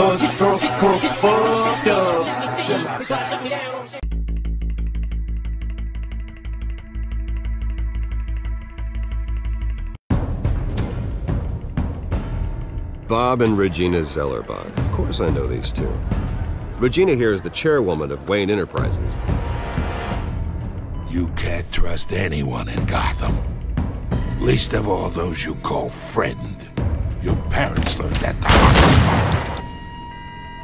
buzz drunk, crunk, fucked up. Bob and Regina Zellerbach. Of course I know these two. Regina here is the chairwoman of Wayne Enterprises. You can't trust anyone in Gotham. Least of all those you call friend. Your parents learned that the hard way.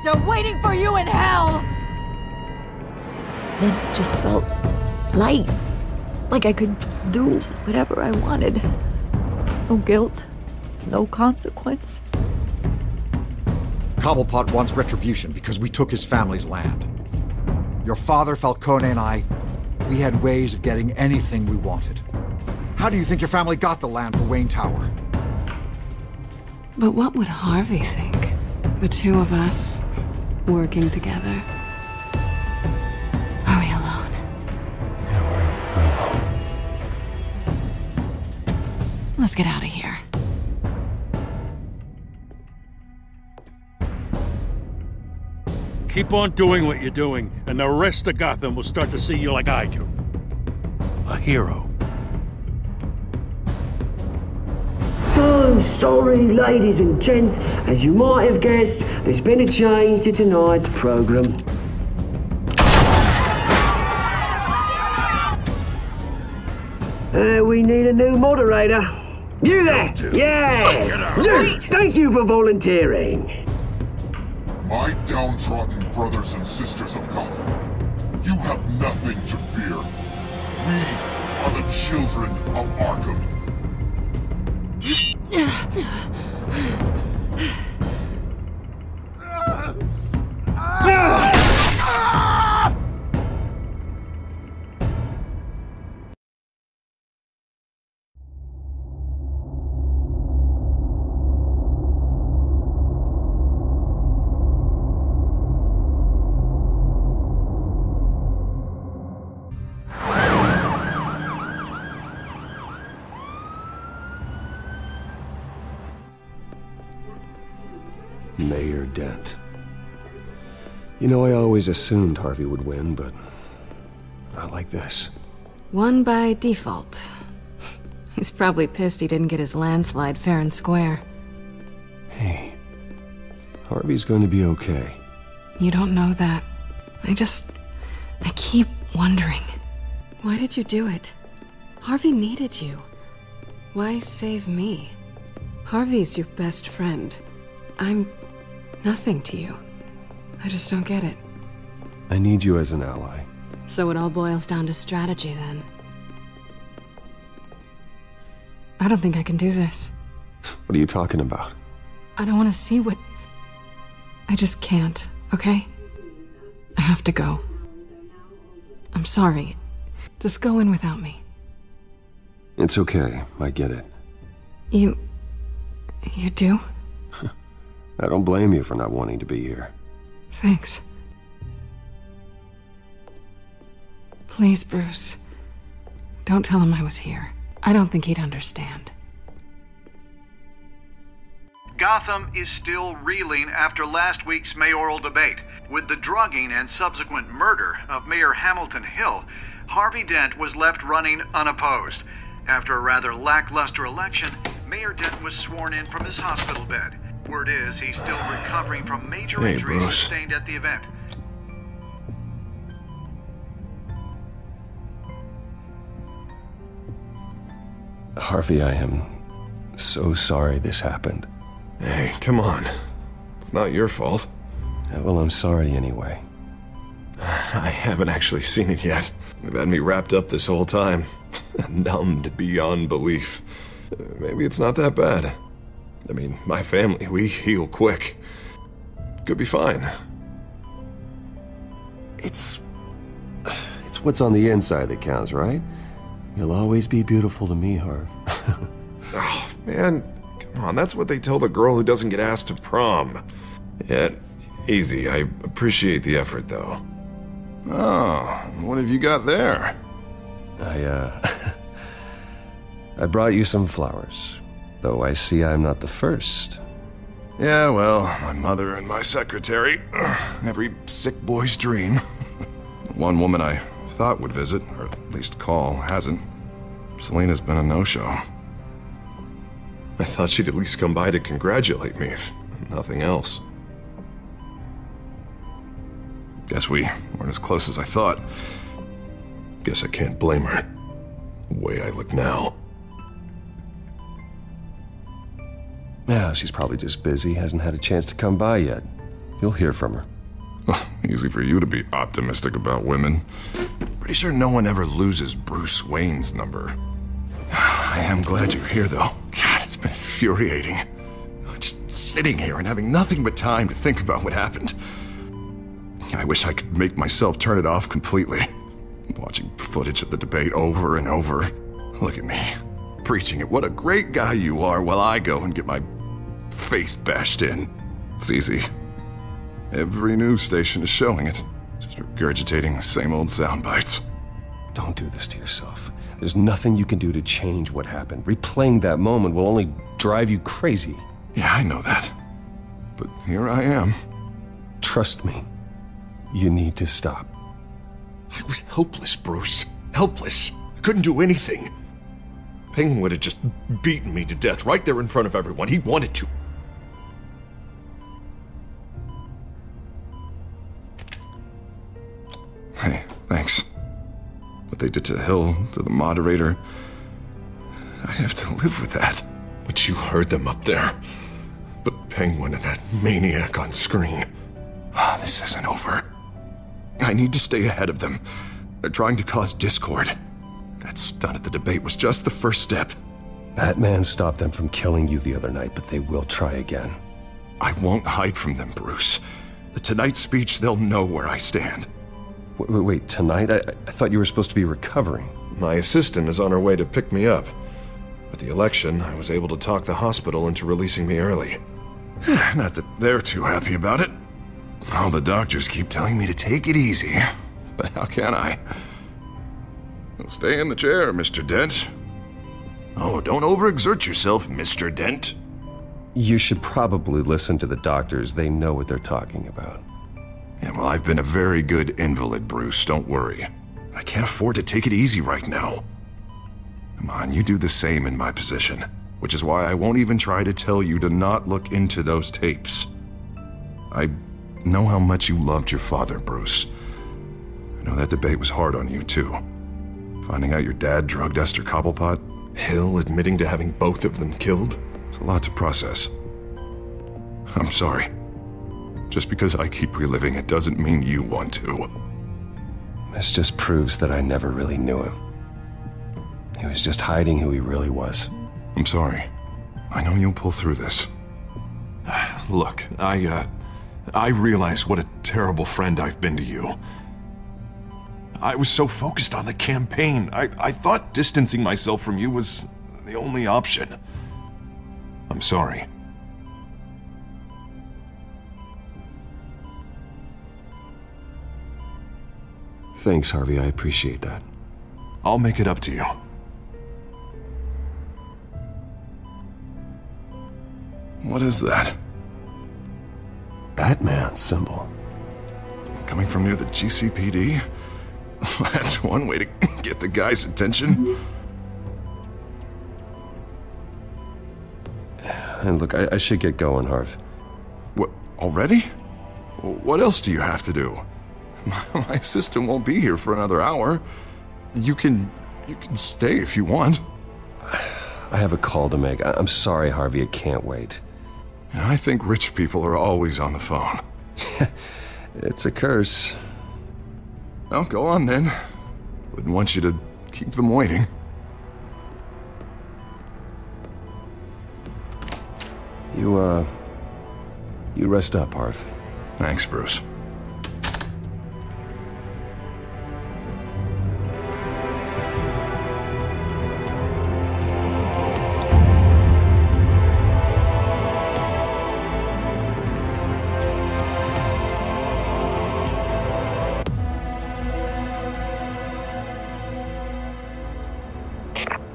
They're waiting for you in hell! Then it just felt light. Like I could do whatever I wanted. No guilt, no consequence. Cobblepot wants retribution because we took his family's land. Your father, Falcone, and I, we had ways of getting anything we wanted. How do you think your family got the land for Wayne Tower? But what would Harvey think? The two of us, working together. Are we alone? Yeah, we're alone. Let's get out of here. Keep on doing what you're doing, and the rest of Gotham will start to see you like I do. A hero. So sorry, ladies and gents. As you might have guessed, there's been a change to tonight's program. We need a new moderator. You there? Yeah! You! Thank you for volunteering. My downtrodden brothers and sisters of Gotham, you have nothing to fear. We are the children of Arkham. Mayor Dent. You know, I always assumed Harvey would win, but not like this. Won by default. He's probably pissed he didn't get his landslide fair and square. Hey, Harvey's going to be okay. You don't know that. I keep wondering. Why did you do it? Harvey needed you. Why save me? Harvey's your best friend. I'm nothing to you. I just don't get it. I need you as an ally. So it all boils down to strategy, then. I don't think I can do this. What are you talking about? I don't want to see what... I just can't, okay? I have to go. I'm sorry. Just go in without me. It's okay. I get it. You do? I don't blame you for not wanting to be here. Thanks. Please, Bruce. Don't tell him I was here. I don't think he'd understand. Gotham is still reeling after last week's mayoral debate. With the drugging and subsequent murder of Mayor Hamilton Hill, Harvey Dent was left running unopposed. After a rather lackluster election, Mayor Dent was sworn in from his hospital bed. Word is he's still recovering from major injuries sustained at the event. Harvey, I am so sorry this happened. Hey, come on. It's not your fault. Yeah, well, I'm sorry anyway. I haven't actually seen it yet. They've had me wrapped up this whole time. Numbed beyond belief. Maybe it's not that bad. I mean, my family, we heal quick. Could be fine. It's what's on the inside that counts, right? You'll always be beautiful to me, Harv. Oh, man. Come on, that's what they tell the girl who doesn't get asked to prom. Yeah, easy. I appreciate the effort, though. Oh, what have you got there? I brought you some flowers. Though I see I'm not the first. Yeah, well, my mother and my secretary. Every sick boy's dream. One woman I thought would visit, or at least call, hasn't. Selena's been a no-show. I thought she'd at least come by to congratulate me, if nothing else. Guess we weren't as close as I thought. Guess I can't blame her. The way I look now. Yeah, she's probably just busy, hasn't had a chance to come by yet. You'll hear from her. Easy for you to be optimistic about women. Pretty sure no one ever loses Bruce Wayne's number. I am glad you're here, though. God, it's been infuriating. Just sitting here and having nothing but time to think about what happened. I wish I could make myself turn it off completely. Watching footage of the debate over and over. Look at me, preaching at what a great guy you are while I go and get my face bashed in. It's easy. Every news station is showing it. Just regurgitating the same old sound bites. Don't do this to yourself. There's nothing you can do to change what happened. Replaying that moment will only drive you crazy. Yeah, I know that. But here I am. Trust me. You need to stop. I was helpless, Bruce. Helpless. I couldn't do anything. Penguin would have just beaten me to death right there in front of everyone. He wanted to. Hey, thanks. What they did to Hill, to the moderator, I have to live with that. But you heard them up there. The Penguin and that maniac on screen. This isn't over. I need to stay ahead of them. They're trying to cause discord. That stunt at the debate was just the first step. Batman stopped them from killing you the other night, but they will try again. I won't hide from them, Bruce. The Tonight speech, they'll know where I stand. Wait, tonight? I thought you were supposed to be recovering. My assistant is on her way to pick me up. With the election, I was able to talk the hospital into releasing me early. Not that they're too happy about it. All the doctors keep telling me to take it easy. But how can I? Well, stay in the chair, Mr. Dent. Oh, don't overexert yourself, Mr. Dent. You should probably listen to the doctors. They know what they're talking about. Yeah, well, I've been a very good invalid, Bruce. Don't worry. I can't afford to take it easy right now. Come on, you do the same in my position. Which is why I won't even try to tell you to not look into those tapes. I know how much you loved your father, Bruce. I know that debate was hard on you, too. Finding out your dad drugged Esther Cobblepot, Hill admitting to having both of them killed. It's a lot to process. I'm sorry. Just because I keep reliving it doesn't mean you want to. This just proves that I never really knew him. He was just hiding who he really was. I'm sorry. I know you'll pull through this. Look, I realize what a terrible friend I've been to you. I was so focused on the campaign. I thought distancing myself from you was the only option. I'm sorry. Thanks, Harvey. I appreciate that. I'll make it up to you. What is that? Batman's symbol. Coming from near the GCPD? That's one way to get the guy's attention. And look, I should get going, Harv. What, already? What else do you have to do? My assistant won't be here for another hour. You can stay if you want. I have a call to make. I'm sorry, Harvey, I can't wait. I think rich people are always on the phone. It's a curse. Well, go on then. Wouldn't want you to keep them waiting. You rest up, Harv. Thanks, Bruce.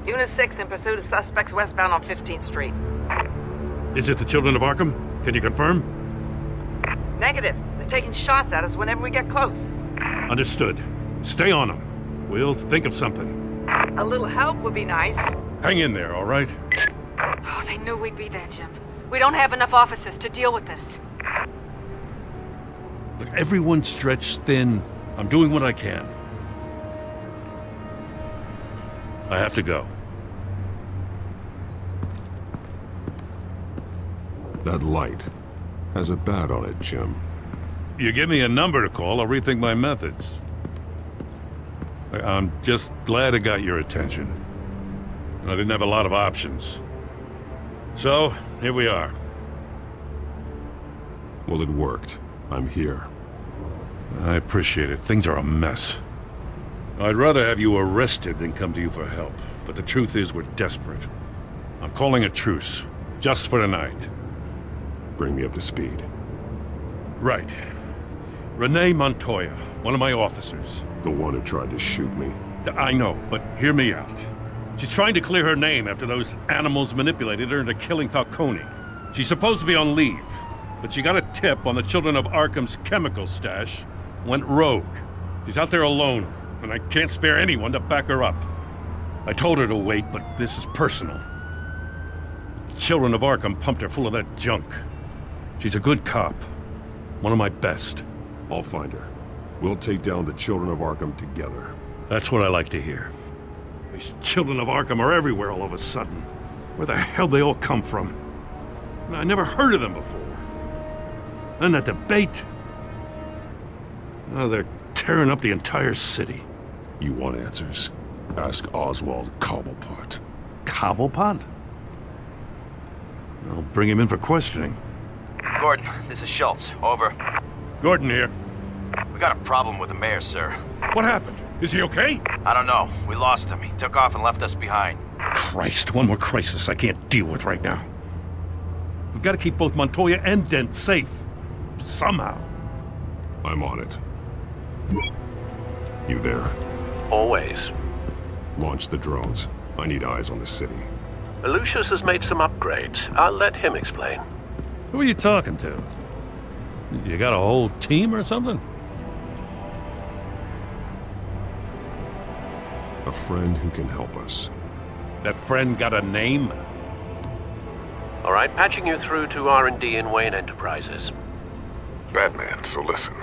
Unit 6 in pursuit of suspects westbound on 15th Street. Is it the Children of Arkham? Can you confirm? Negative. They're taking shots at us whenever we get close. Understood. Stay on them. We'll think of something. A little help would be nice. Hang in there, all right? Oh, they knew we'd be there, Jim. We don't have enough officers to deal with this. Look, everyone's stretched thin. I'm doing what I can. I have to go. That light has a bat on it, Jim. You give me a number to call, I'll rethink my methods. I'm just glad it got your attention. I didn't have a lot of options. So, here we are. Well, it worked. I'm here. I appreciate it. Things are a mess. I'd rather have you arrested than come to you for help. But the truth is, we're desperate. I'm calling a truce. Just for tonight. Bring me up to speed. Right. Renee Montoya, one of my officers. The one who tried to shoot me. I know, but hear me out. She's trying to clear her name after those animals manipulated her into killing Falcone. She's supposed to be on leave, but she got a tip on the Children of Arkham's chemical stash, went rogue. She's out there alone, and I can't spare anyone to back her up. I told her to wait, but this is personal. The Children of Arkham pumped her full of that junk. She's a good cop. One of my best. I'll find her. We'll take down the Children of Arkham together. That's what I like to hear. These Children of Arkham are everywhere all of a sudden. Where the hell they all come from? I never heard of them before. And that debate. Oh, they're tearing up the entire city. You want answers? Ask Oswald Cobblepot. Cobblepot? I'll bring him in for questioning. Gordon, this is Schultz. Over. Gordon here. We got a problem with the mayor, sir. What happened? Is he okay? I don't know. We lost him. He took off and left us behind. Christ, one more crisis I can't deal with right now. We've got to keep both Montoya and Dent safe. Somehow. I'm on it. You there? Always. Launch the drones. I need eyes on the city. Lucius has made some upgrades. I'll let him explain. Who are you talking to? You got a whole team or something? A friend who can help us. That friend got a name? All right, patching you through to R&D in Wayne Enterprises. Batman, so listen.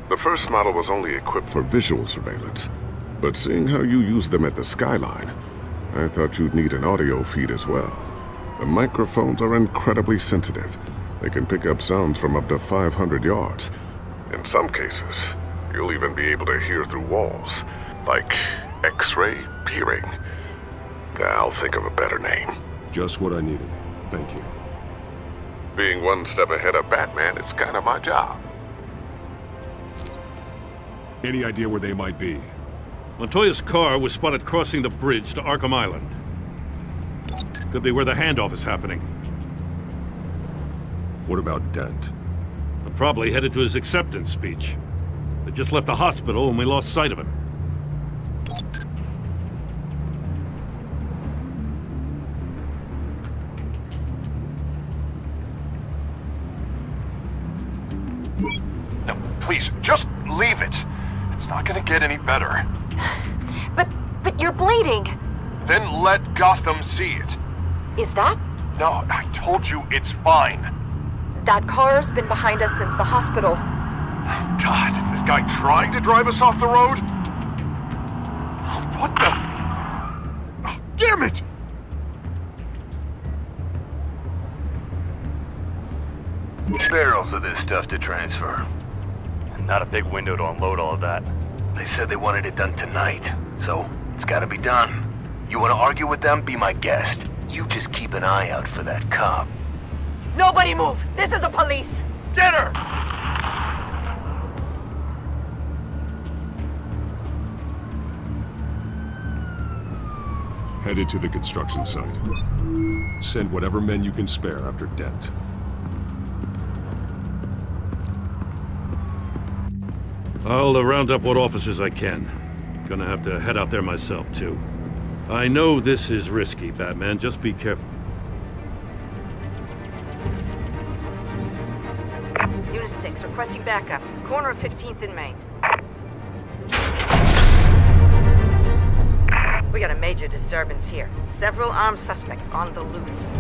The first model was only equipped for visual surveillance, but seeing how you use them at the Skyline, I thought you'd need an audio feed as well. The microphones are incredibly sensitive. They can pick up sounds from up to 500 yards. In some cases, you'll even be able to hear through walls, like X-ray peering. I'll think of a better name. Just what I needed. Thank you. Being one step ahead of Batman, it's kind of my job. Any idea where they might be? Montoya's car was spotted crossing the bridge to Arkham Island. Could be where the handoff is happening. What about Dent? I'm probably headed to his acceptance speech. They just left the hospital and we lost sight of him. No, please, just leave it. It's not gonna get any better. But you're bleeding. Then let Gotham see it. Is that? No, I told you it's fine. That car's been behind us since the hospital. Oh, God, is this guy trying to drive us off the road? Oh, what the? Oh, damn it! Barrels of this stuff to transfer. And not a big window to unload all of that. They said they wanted it done tonight, so it's gotta be done. You wanna argue with them? Be my guest. You just keep an eye out for that cop. Nobody move! This is the police! Get her! Headed to the construction site. Send whatever men you can spare after Dent. I'll round up what officers I can. Gonna have to head out there myself, too. I know this is risky, Batman. Just be careful. Unit 6, requesting backup. Corner of 15th and Main. We got a major disturbance here. Several armed suspects on the loose.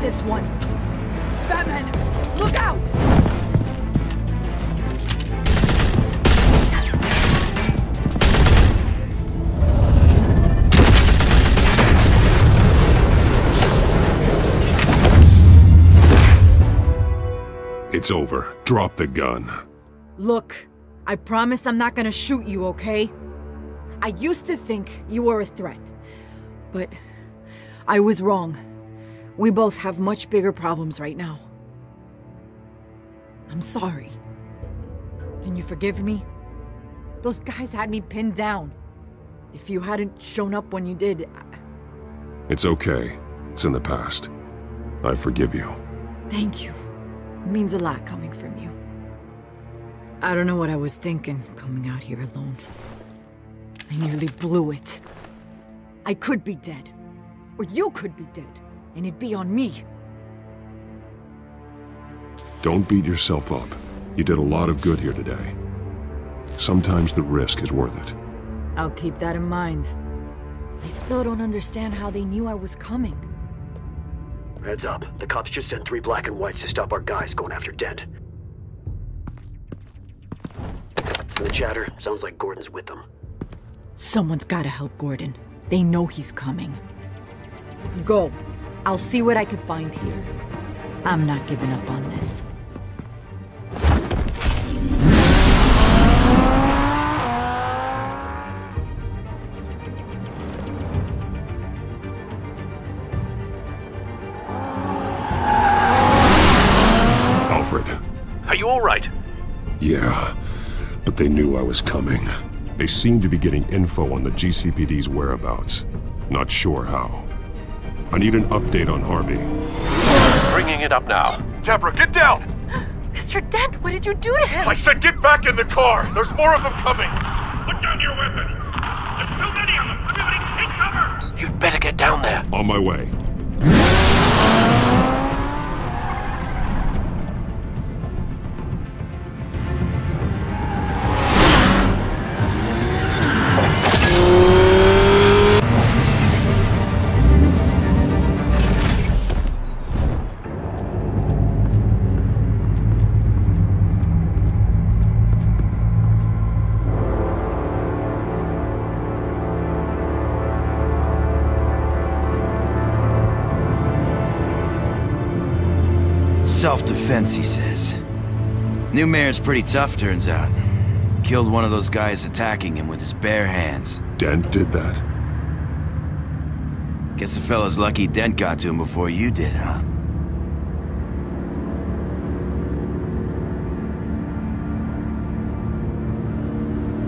This one. Batman, look out! It's over. Drop the gun. Look, I promise I'm not gonna shoot you, okay? I used to think you were a threat, but I was wrong. We both have much bigger problems right now. I'm sorry. Can you forgive me? Those guys had me pinned down. If you hadn't shown up when you did... It's okay. It's in the past. I forgive you. Thank you. It means a lot coming from you. I don't know what I was thinking, coming out here alone. I nearly blew it. I could be dead. Or you could be dead. And it'd be on me. Don't beat yourself up. You did a lot of good here today. Sometimes the risk is worth it. I'll keep that in mind. I still don't understand how they knew I was coming. Heads up. The cops just sent 3 black and whites to stop our guys going after Dent. From the chatter, sounds like Gordon's with them. Someone's gotta help Gordon. They know he's coming. Go. I'll see what I can find here. I'm not giving up on this. Alfred. Are you all right? Yeah, but they knew I was coming. They seemed to be getting info on the GCPD's whereabouts. Not sure how. I need an update on Harvey. Bringing it up now. Deborah, get down! Mr. Dent, what did you do to him? I said get back in the car! There's more of them coming! Put down your weapon! There's too many of them! Everybody take cover! You'd better get down there. On my way. Self-defense, he says. New mayor's pretty tough, turns out. Killed one of those guys attacking him with his bare hands. Dent did that? Guess the fella's lucky Dent got to him before you did, huh?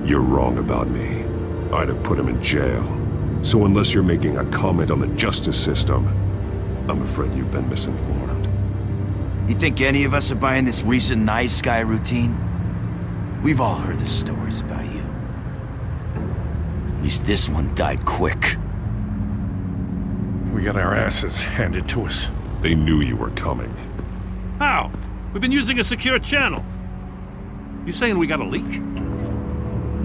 You're wrong about me. I'd have put him in jail. So unless you're making a comment on the justice system, I'm afraid you've been misinformed. You think any of us are buying this recent nice guy routine? We've all heard the stories about you. At least this one died quick. We got our asses handed to us. They knew you were coming. How? We've been using a secure channel. You saying we got a leak?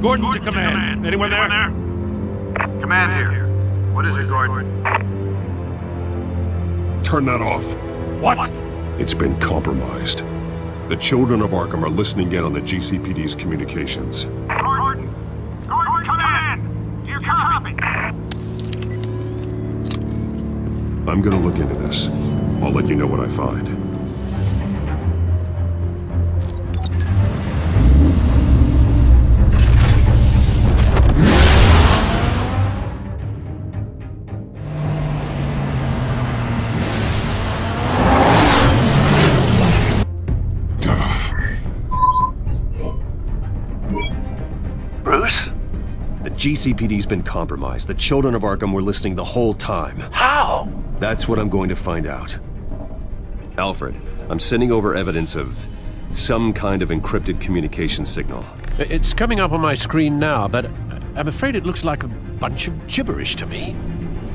Gordon to command. Anyone there? Command here. What is it, Gordon? Turn that off. What? It's been compromised. The children of Arkham are listening in on the GCPD's communications. Gordon! Gordon, command! Do you copy? I'm gonna look into this. I'll let you know what I find. Bruce? The GCPD's been compromised. The children of Arkham were listening the whole time. How? That's what I'm going to find out. Alfred, I'm sending over evidence of some kind of encrypted communication signal. It's coming up on my screen now, but I'm afraid it looks like a bunch of gibberish to me.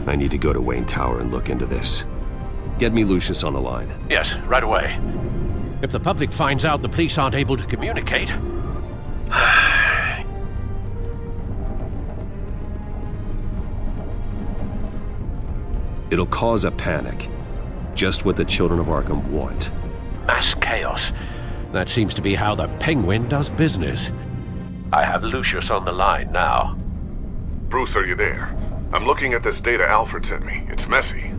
I need to go to Wayne Tower and look into this. Get me Lucius on the line. Yes, right away. If the public finds out the police aren't able to communicate... It'll cause a panic. Just what the children of Arkham want. Mass chaos. That seems to be how the Penguin does business. I have Lucius on the line now. Bruce, are you there? I'm looking at this data Alfred sent me. It's messy.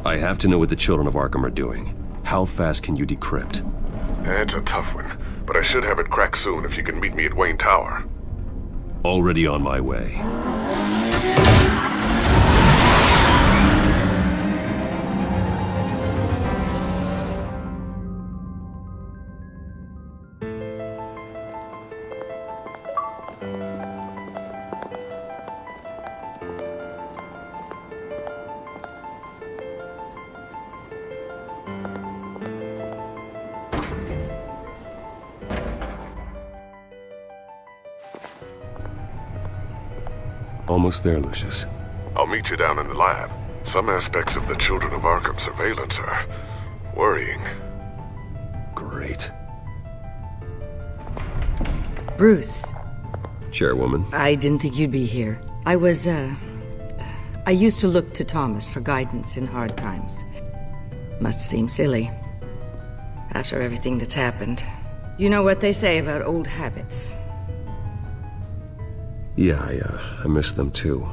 I have to know what the children of Arkham are doing. How fast can you decrypt? It's a tough one, but I should have it cracked soon if you can meet me at Wayne Tower. Already on my way. Almost there, Lucius. I'll meet you down in the lab. Some aspects of the Children of Arkham surveillance are worrying. Great. Bruce. Chairwoman. I didn't think you'd be here. I used to look to Thomas for guidance in hard times. Must seem silly. After everything that's happened. You know what they say about old habits. Yeah, I miss them too.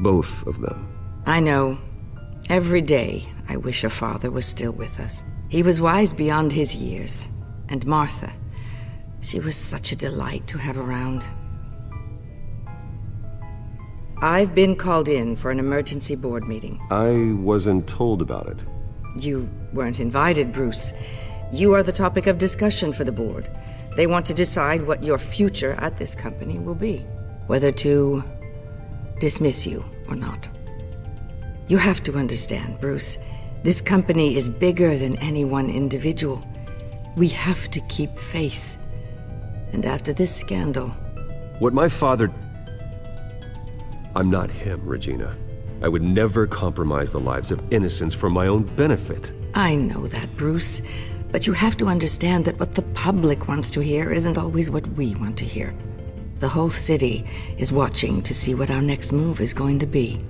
Both of them. I know. Every day, I wish your father was still with us. He was wise beyond his years. And Martha, she was such a delight to have around. I've been called in for an emergency board meeting. I wasn't told about it. You weren't invited, Bruce. You are the topic of discussion for the board. They want to decide what your future at this company will be. Whether to dismiss you or not. You have to understand, Bruce. This company is bigger than any one individual. We have to keep face. And after this scandal... What my father... I'm not him, Regina. I would never compromise the lives of innocents for my own benefit. I know that, Bruce. But you have to understand that what the public wants to hear isn't always what we want to hear. The whole city is watching to see what our next move is going to be.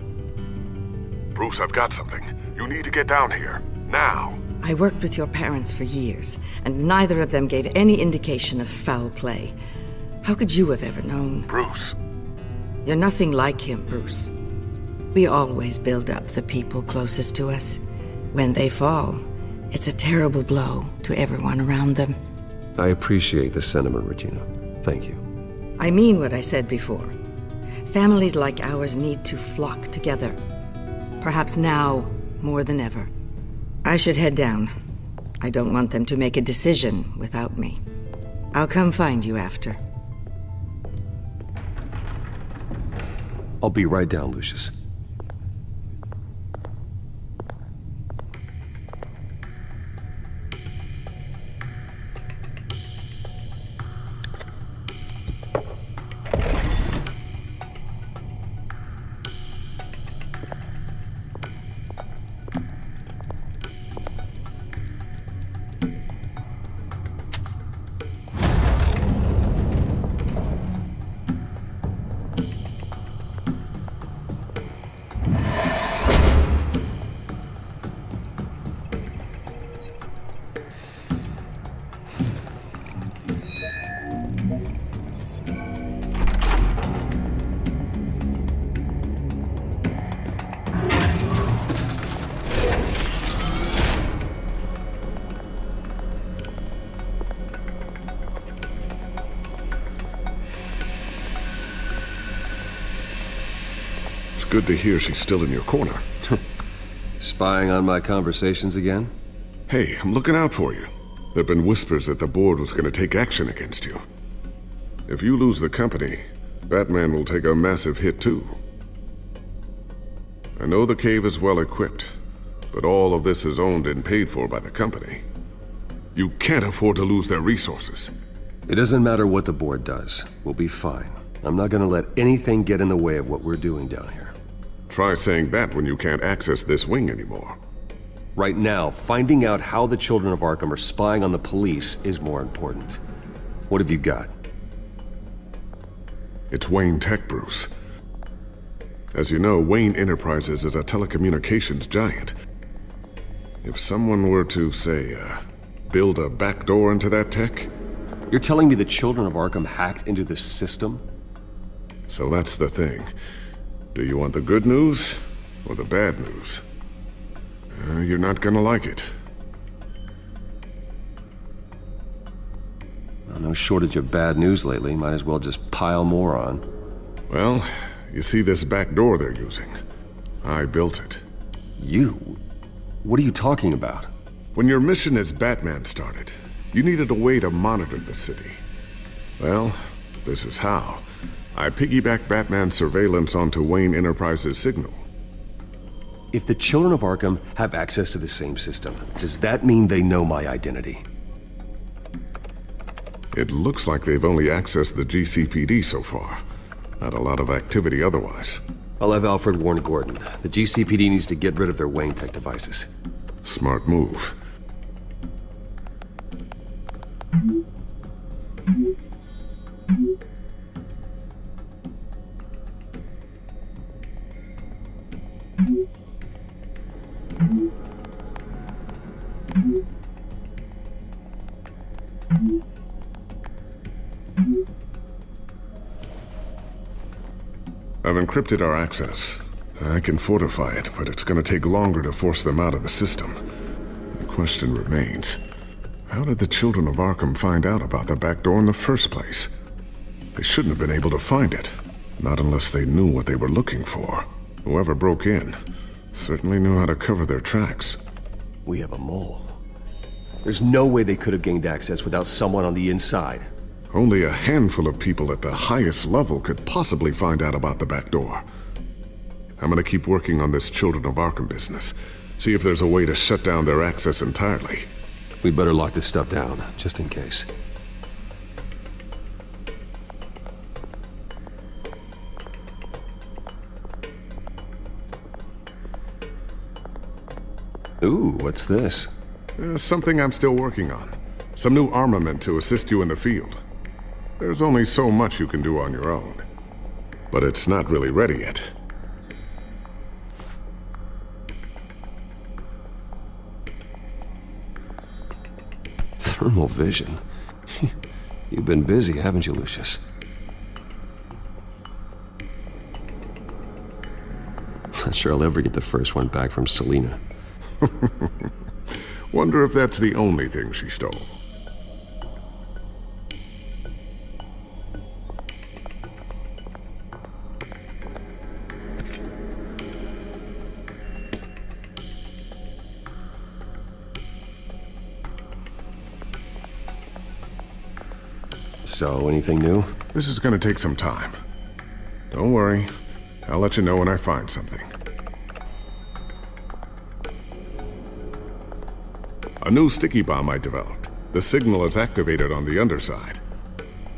Bruce, I've got something. You need to get down here. Now. I worked with your parents for years, and neither of them gave any indication of foul play. How could you have ever known? Bruce. You're nothing like him, Bruce. We always build up the people closest to us. When they fall, it's a terrible blow to everyone around them. I appreciate the sentiment, Regina. Thank you. I mean what I said before. Families like ours need to flock together. Perhaps now more than ever. I should head down. I don't want them to make a decision without me. I'll come find you after. I'll be right down, Lucius. Good to hear she's still in your corner. Spying on my conversations again? Hey, I'm looking out for you. There've been whispers that the board was going to take action against you. If you lose the company, Batman will take a massive hit too. I know the cave is well equipped, but all of this is owned and paid for by the company. You can't afford to lose their resources. It doesn't matter what the board does. We'll be fine. I'm not gonna let anything get in the way of what we're doing down here. Try saying that when you can't access this wing anymore. Right now, finding out how the Children of Arkham are spying on the police is more important. What have you got? It's Wayne Tech, Bruce. As you know, Wayne Enterprises is a telecommunications giant. If someone were to, say, build a backdoor into that tech... You're telling me the Children of Arkham hacked into this system? So that's the thing. Do you want the good news or the bad news? You're not gonna like it. Well, no shortage of bad news lately. Might as well just pile more on. Well, you see this back door they're using? I built it. You? What are you talking about? When your mission as Batman started, you needed a way to monitor the city. Well, this is how. I piggybacked Batman's surveillance onto Wayne Enterprises' signal. If the Children of Arkham have access to the same system, does that mean they know my identity? It looks like they've only accessed the GCPD so far. Not a lot of activity otherwise. I'll have Alfred warn Gordon. The GCPD needs to get rid of their Wayne Tech devices. Smart move. I've encrypted our access. I can fortify it, but it's gonna take longer to force them out of the system. The question remains, how did the Children of Arkham find out about the back door in the first place? They shouldn't have been able to find it. Not unless they knew what they were looking for. Whoever broke in certainly knew how to cover their tracks. We have a mole. There's no way they could have gained access without someone on the inside. Only a handful of people at the highest level could possibly find out about the back door. I'm gonna keep working on this Children of Arkham business. See if there's a way to shut down their access entirely. We better lock this stuff down, just in case. Ooh, what's this? Something I'm still working on. Some new armament to assist you in the field. There's only so much you can do on your own. But it's not really ready yet. Thermal vision? You've been busy, haven't you, Lucius? Not sure I'll ever get the first one back from Selina. Wonder if that's the only thing she stole. So, anything new? This is gonna take some time. Don't worry. I'll let you know when I find something. A new sticky bomb I developed. The signal is activated on the underside.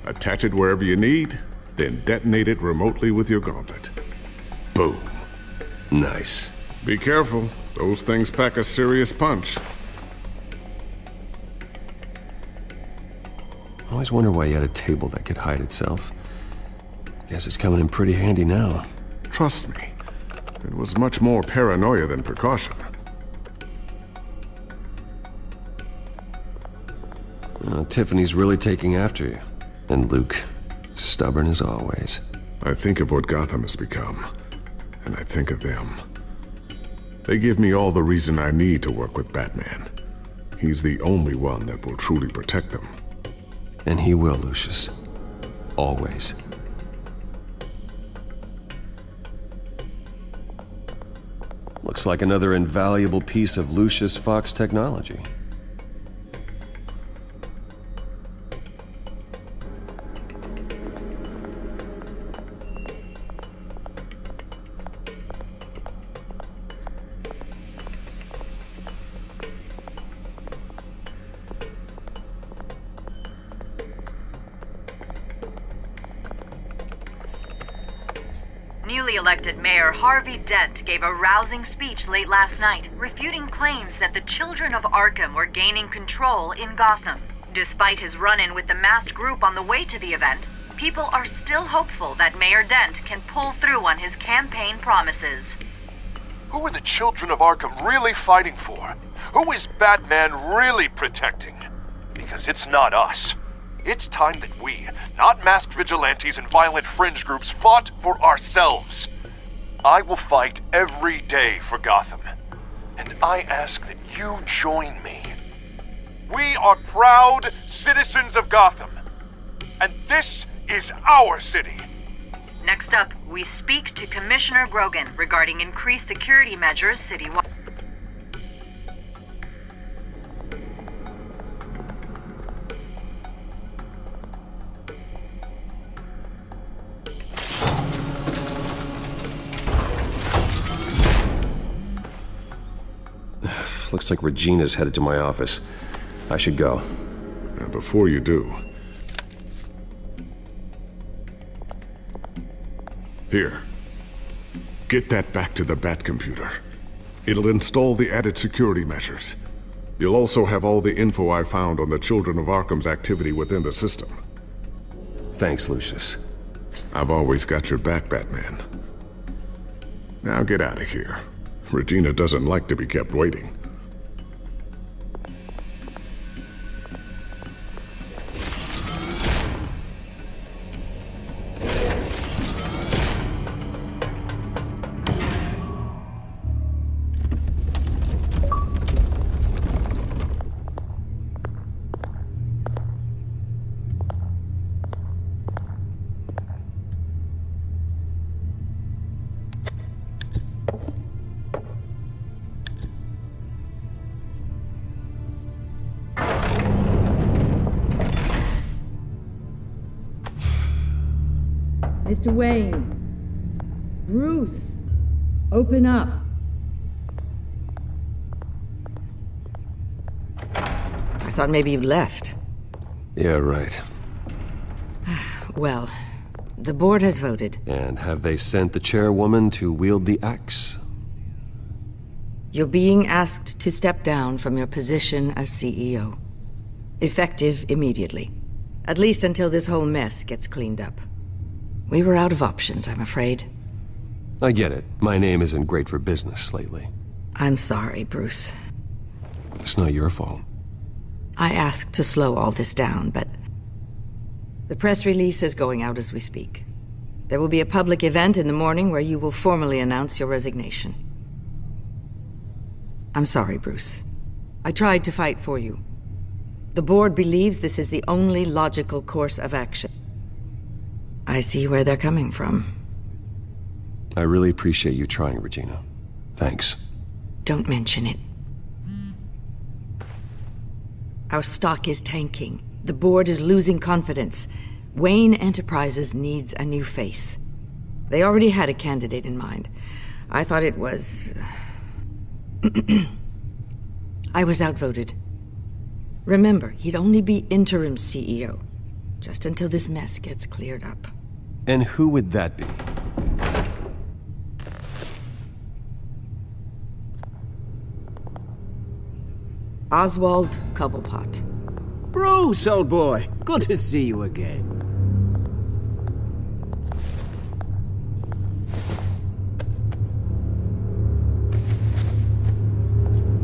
Attach it wherever you need, then detonate it remotely with your gauntlet. Boom. Nice. Be careful. Those things pack a serious punch. I always wonder why you had a table that could hide itself. Guess it's coming in pretty handy now. Trust me, it was much more paranoia than precaution. Tiffany's really taking after you. And Luke, stubborn as always. I think of what Gotham has become, and I think of them. They give me all the reason I need to work with Batman. He's the only one that will truly protect them. And he will, Lucius. Always. Looks like another invaluable piece of Lucius Fox technology. Newly elected Mayor Harvey Dent gave a rousing speech late last night, refuting claims that the children of Arkham were gaining control in Gotham. Despite his run-in with the masked group on the way to the event, people are still hopeful that Mayor Dent can pull through on his campaign promises. Who are the children of Arkham really fighting for? Who is Batman really protecting? Because it's not us. It's time that we, not masked vigilantes and violent fringe groups, fought for ourselves. I will fight every day for Gotham. And I ask that you join me. We are proud citizens of Gotham. And this is our city. Next up, we speak to Commissioner Grogan regarding increased security measures citywide. Looks like Regina's headed to my office. I should go. Before you do... Here. Get that back to the Bat computer. It'll install the added security measures. You'll also have all the info I found on the Children of Arkham's activity within the system. Thanks, Lucius. I've always got your back, Batman. Now get out of here. Regina doesn't like to be kept waiting. Mr. Wayne. Bruce. Open up. I thought maybe you left. Yeah, right. Well, the board has voted. And have they sent the chairwoman to wield the axe? You're being asked to step down from your position as CEO. Effective immediately. At least until this whole mess gets cleaned up. We were out of options, I'm afraid. I get it. My name isn't great for business lately. I'm sorry, Bruce. It's not your fault. I asked to slow all this down, but... the press release is going out as we speak. There will be a public event in the morning where you will formally announce your resignation. I'm sorry, Bruce. I tried to fight for you. The board believes this is the only logical course of action. I see where they're coming from. I really appreciate you trying, Regina. Thanks. Don't mention it. Our stock is tanking. The board is losing confidence. Wayne Enterprises needs a new face. They already had a candidate in mind. I thought it was... I was outvoted. Remember, he'd only be interim CEO. Just until this mess gets cleared up. And who would that be? Oswald Cobblepot. Bruce, old boy. Good to see you again.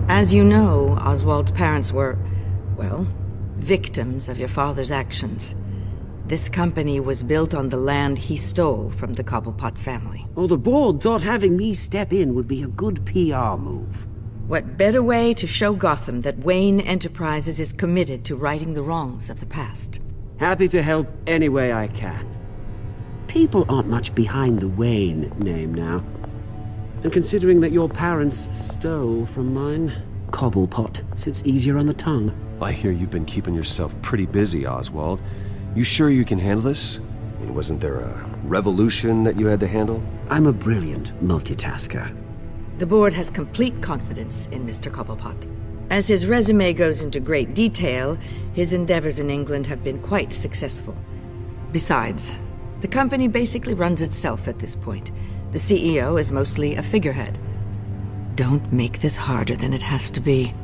As you know, Oswald's parents were, well, victims of your father's actions. This company was built on the land he stole from the Cobblepot family. Oh, the board thought having me step in would be a good PR move. What better way to show Gotham that Wayne Enterprises is committed to righting the wrongs of the past? Happy to help any way I can. People aren't much behind the Wayne name now. And considering that your parents stole from mine, Cobblepot sits easier on the tongue. I hear you've been keeping yourself pretty busy, Oswald. You sure you can handle this? I mean, wasn't there a revolution that you had to handle? I'm a brilliant multitasker. The board has complete confidence in Mr. Cobblepot. As his resume goes into great detail, his endeavors in England have been quite successful. Besides, The company basically runs itself at this point. The CEO is mostly a figurehead. Don't make this harder than it has to be.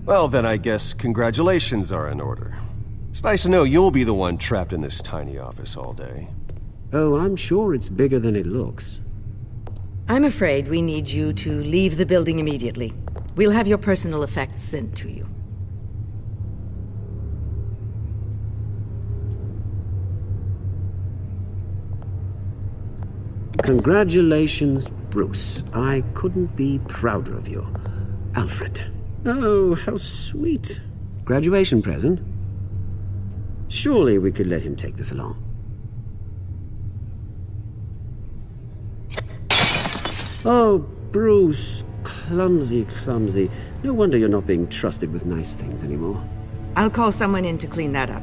Well, then I guess congratulations are in order. It's nice to know you'll be the one trapped in this tiny office all day. Oh, I'm sure it's bigger than it looks. I'm afraid we need you to leave the building immediately. We'll have your personal effects sent to you. Congratulations, Bruce. I couldn't be prouder of you. Alfred. Oh, how sweet. Graduation present? Surely we could let him take this along. Oh, Bruce. Clumsy, clumsy. No wonder you're not being trusted with nice things anymore. I'll call someone in to clean that up.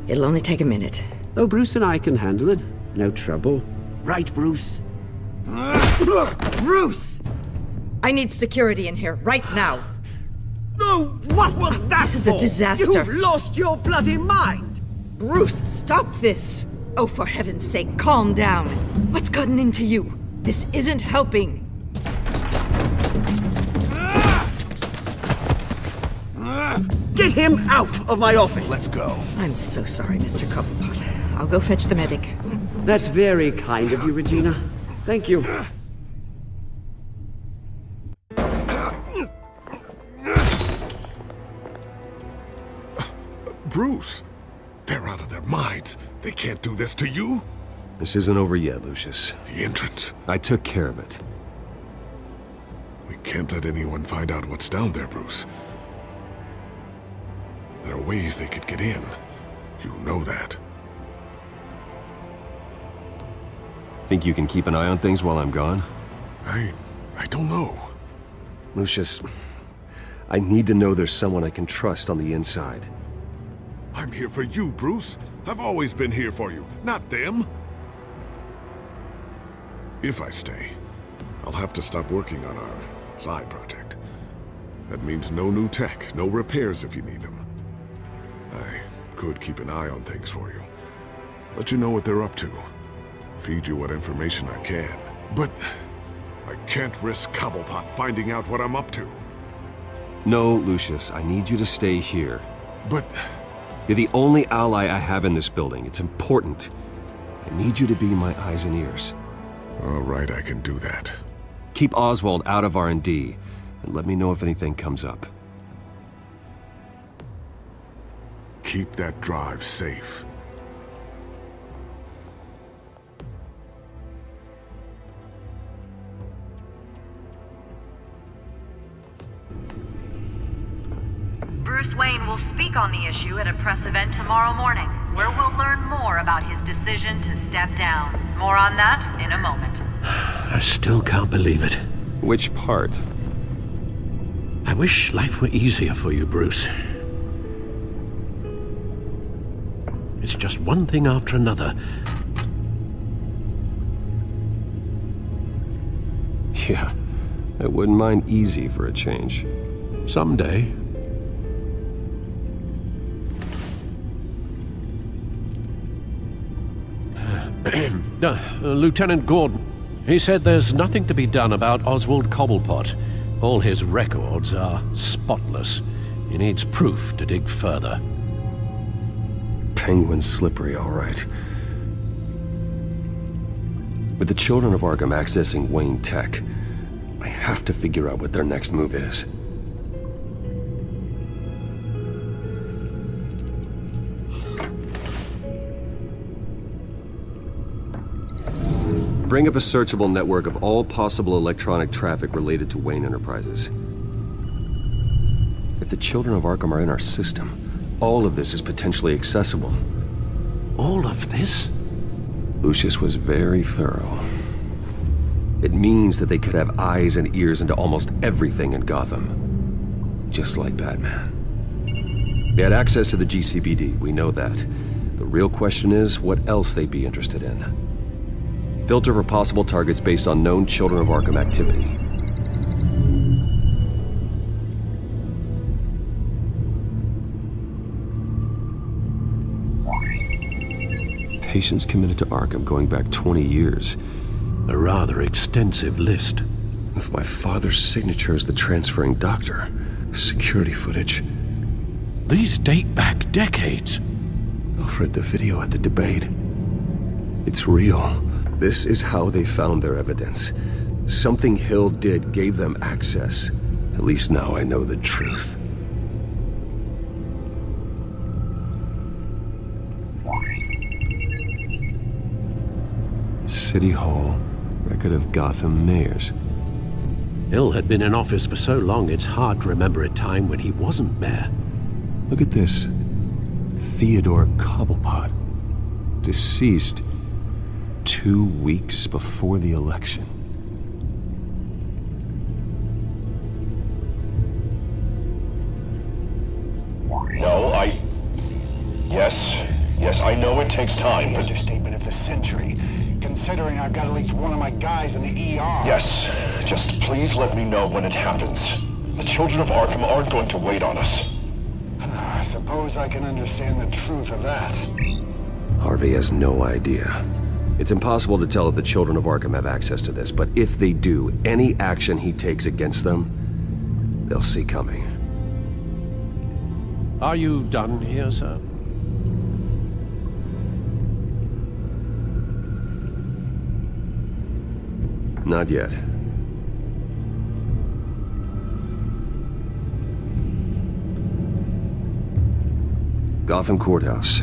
It'll only take a minute. Oh, Bruce and I can handle it. No trouble. Right, Bruce? Bruce! I need security in here, right now. No, what was that? This is a disaster. You've lost your bloody mind! Bruce, stop this! Oh, for heaven's sake, calm down. What's gotten into you? This isn't helping. Get him out of my office! Let's go. I'm so sorry, Mr. Cobblepot. I'll go fetch the medic. That's very kind of you, Regina. Thank you. Bruce, they're out of their minds. They can't do this to you. This isn't over yet, Lucius. The entrance. I took care of it. We can't let anyone find out what's down there, Bruce. There are ways they could get in. You know that. Think you can keep an eye on things while I'm gone? I don't know. Lucius, I need to know there's someone I can trust on the inside. I'm here for you, Bruce. I've always been here for you, not them. If I stay, I'll have to stop working on our side project. That means no new tech, no repairs if you need them. I could keep an eye on things for you. Let you know what they're up to. Feed you what information I can. But I can't risk Cobblepot finding out what I'm up to. No, Lucius, I need you to stay here. But you're the only ally I have in this building. It's important. I need you to be my eyes and ears. All right, I can do that. Keep Oswald out of R&D, and let me know if anything comes up. Keep that drive safe. Bruce Wayne will speak on the issue at a press event tomorrow morning, where we'll learn more about his decision to step down. More on that in a moment. I still can't believe it. Which part? I wish life were easier for you, Bruce. It's just one thing after another. Yeah, I wouldn't mind easy for a change. Someday. Lieutenant Gordon, he said there's nothing to be done about Oswald Cobblepot. All his records are spotless. He needs proof to dig further. Penguin's slippery, all right. With the children of Arkham accessing Wayne Tech, I have to figure out what their next move is. Bring up a searchable network of all possible electronic traffic related to Wayne Enterprises. If the children of Arkham are in our system, all of this is potentially accessible. All of this? Lucius was very thorough. It means that they could have eyes and ears into almost everything in Gotham. Just like Batman. They had access to the GCPD, we know that. The real question is what else they'd be interested in. Filter for possible targets based on known Children of Arkham activity. Patients committed to Arkham going back 20 years. A rather extensive list. With my father's signature as the transferring doctor. Security footage. These date back decades. Alfred, the video at the debate. It's real. This is how they found their evidence. Something Hill did gave them access. At least now I know the truth. City Hall. Record of Gotham mayors. Hill had been in office for so long, it's hard to remember a time when he wasn't mayor. Look at this. Theodore Cobblepot. Deceased 2 weeks before the election. No, Yes, I know it takes time, The understatement of the century, considering I've got at least one of my guys in the ER. Yes, just please let me know when it happens. The children of Arkham aren't going to wait on us. I suppose I can understand the truth of that. Harvey has no idea. It's impossible to tell if the children of Arkham have access to this, but if they do, any action he takes against them, they'll see coming. Are you done here, sir? Not yet. Gotham Courthouse.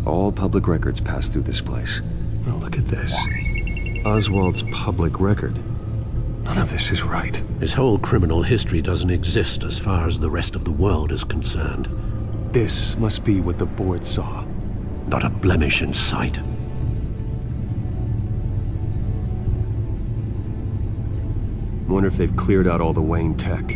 All public records pass through this place. Oh, look at this. Oswald's public record. None of this is right. His whole criminal history doesn't exist as far as the rest of the world is concerned. This must be what the board saw. Not a blemish in sight. Wonder if they've cleared out all the Wayne tech.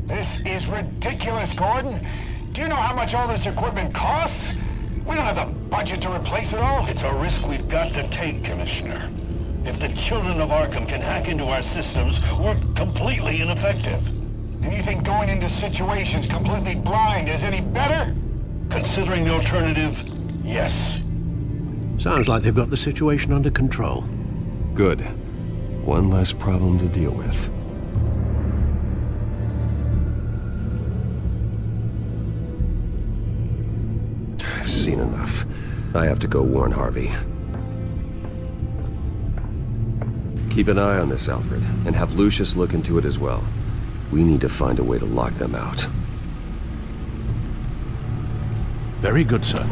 This is ridiculous, Gordon. Do you know how much all this equipment costs? We don't have the budget to replace it all. It's a risk we've got to take, Commissioner. If the children of Arkham can hack into our systems, we're completely ineffective. And you think going into situations completely blind is any better? Considering the alternative, yes. Sounds like they've got the situation under control. Good. One less problem to deal with. I've seen enough. I have to go warn Harvey. Keep an eye on this, Alfred, and have Lucius look into it as well. We need to find a way to lock them out. Very good, sir.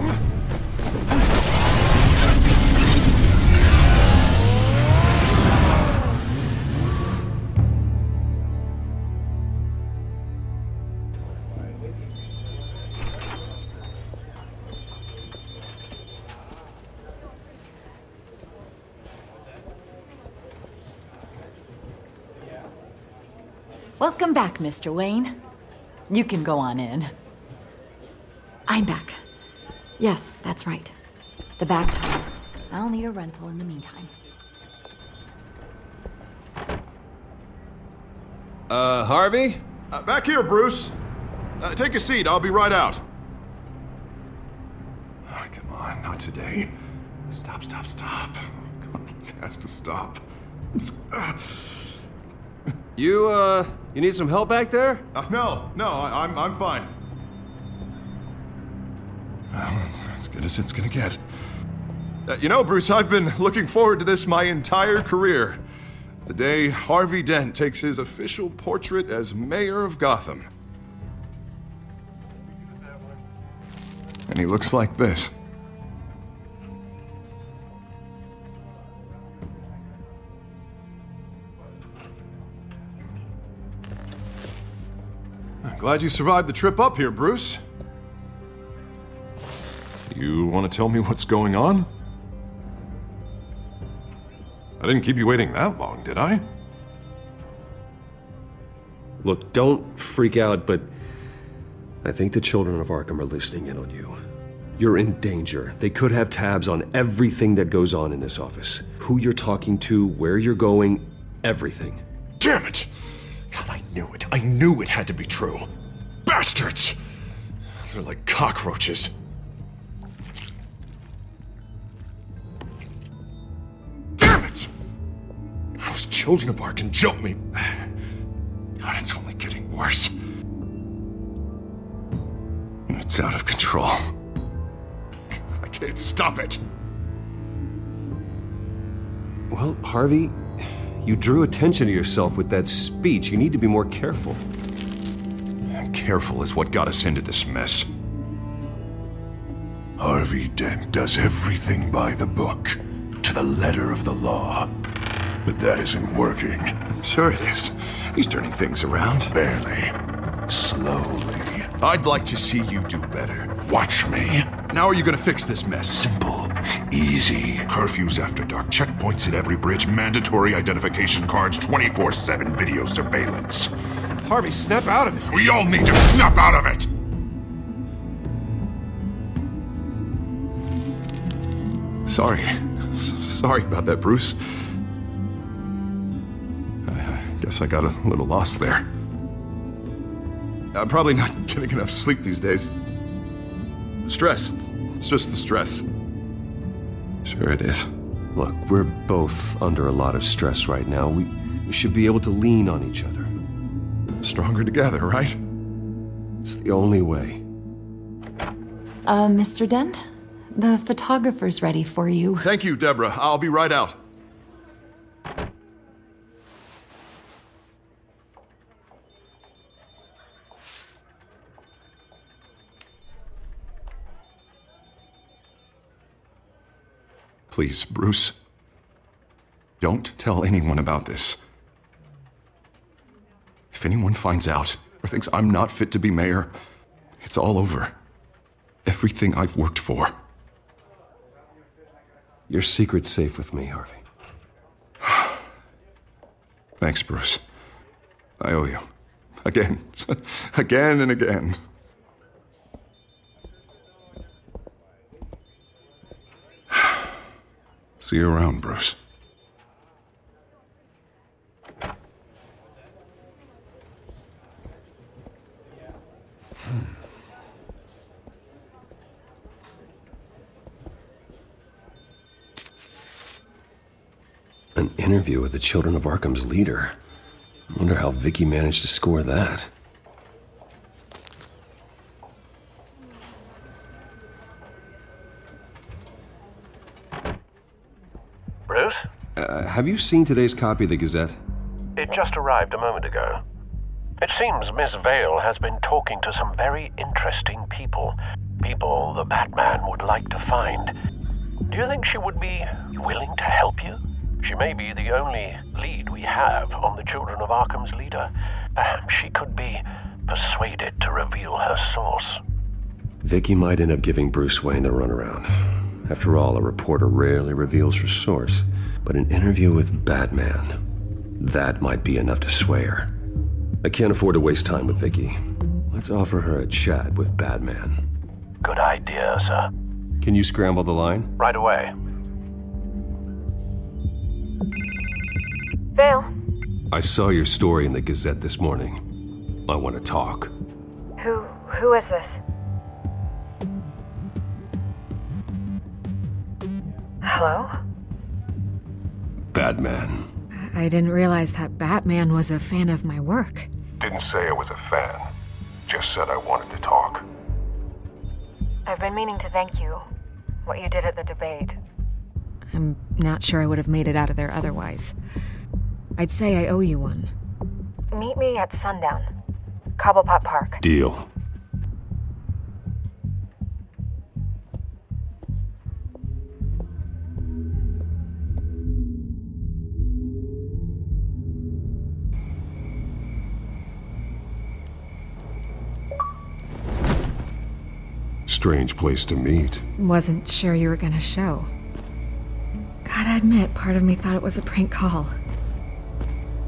Welcome back, Mr. Wayne. You can go on in. I'm back. Yes, that's right. The back tire. I'll need a rental in the meantime. Harvey? Back here, Bruce. Take a seat. I'll be right out. Oh, come on, not today. Stop. Come on, it has to stop. You need some help back there? No, I'm fine. Well, it's as good as it's gonna get. You know, Bruce, I've been looking forward to this my entire career. The day Harvey Dent takes his official portrait as mayor of Gotham. And he looks like this. I'm glad you survived the trip up here, Bruce. You want to tell me what's going on? I didn't keep you waiting that long, did I? Look, don't freak out, but I think the children of Arkham are listening in on you. You're in danger. They could have tabs on everything that goes on in this office. Who you're talking to, where you're going, everything. Damn it! God, I knew it. I knew it had to be true. Bastards! They're like cockroaches. children of Arkham jumped me. God, it's only getting worse. It's out of control. I can't stop it. Well, Harvey, you drew attention to yourself with that speech. You need to be more careful. Careful is what got us into this mess. Harvey Dent does everything by the book, to the letter of the law. But that isn't working. Sure it is. He's turning things around. Barely. Slowly. I'd like to see you do better. Watch me. Now are you gonna fix this mess? Simple. Easy. Curfews after dark, checkpoints at every bridge, mandatory identification cards, 24/7 video surveillance. Harvey, snap out of it. We all need to snap out of it! Sorry about that, Bruce. I guess I got a little lost there. I'm probably not getting enough sleep these days. Stress. It's just the stress. Sure it is. Look, we're both under a lot of stress right now. We should be able to lean on each other. Stronger together, right? It's the only way. Mr. Dent? The photographer's ready for you. Thank you, Deborah. I'll be right out. Please, Bruce. Don't tell anyone about this. If anyone finds out or thinks I'm not fit to be mayor, it's all over. Everything I've worked for. Your secret's safe with me, Harvey. Thanks, Bruce. I owe you. Again. Again and again. See you around, Bruce. An interview with the Children of Arkham's leader. I wonder how Vicky managed to score that. Bruce? Have you seen today's copy of the Gazette? It just arrived a moment ago. It seems Miss Vale has been talking to some very interesting people. People the Batman would like to find. Do you think she would be willing to help you? She may be the only lead we have on the Children of Arkham's leader. Perhaps she could be persuaded to reveal her source. Vicky might end up giving Bruce Wayne the runaround. After all, a reporter rarely reveals her source. But an interview with Batman, that might be enough to sway her. I can't afford to waste time with Vicky. Let's offer her a chat with Batman. Good idea, sir. Can you scramble the line? Right away. Vale. I saw your story in the Gazette this morning. I want to talk. Who is this? Hello? Batman. I didn't realize that Batman was a fan of my work. Didn't say I was a fan. Just said I wanted to talk. I've been meaning to thank you. What you did at the debate. I'm not sure I would have made it out of there otherwise. I'd say I owe you one. Meet me at sundown. Cobblepot Park. Deal. Strange place to meet. Wasn't sure you were gonna show. Gotta admit, part of me thought it was a prank call.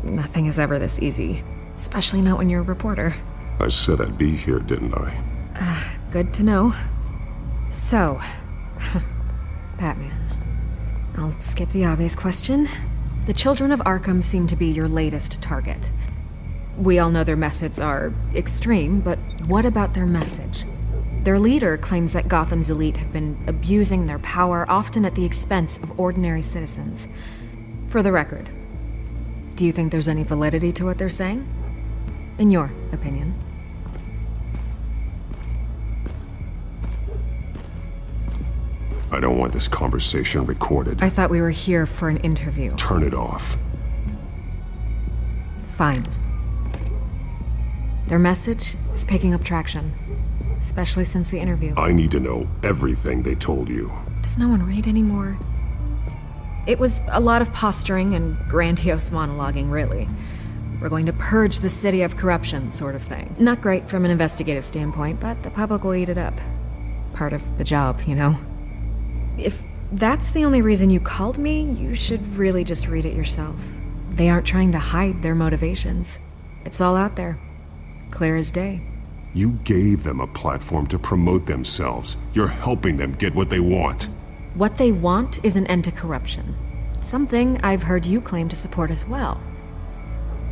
Nothing is ever this easy, especially not when you're a reporter. I said I'd be here, didn't I? Good to know. So, Batman. I'll skip the obvious question. The Children of Arkham seem to be your latest target. We all know their methods are extreme, but what about their message? Their leader claims that Gotham's elite have been abusing their power, often at the expense of ordinary citizens. For the record, Do you think there's any validity to what they're saying? In your opinion? I don't want this conversation recorded. I thought we were here for an interview. Turn it off. Fine. Their message is picking up traction, especially since the interview. I need to know everything they told you. Does no one read anymore? It was a lot of posturing and grandiose monologuing, really. We're going to purge the city of corruption, sort of thing. Not great from an investigative standpoint, but the public will eat it up. Part of the job, you know? If that's the only reason you called me, you should really just read it yourself. They aren't trying to hide their motivations. It's all out there. Clear as day. You gave them a platform to promote themselves. You're helping them get what they want. What they want is an end to corruption. Something I've heard you claim to support as well.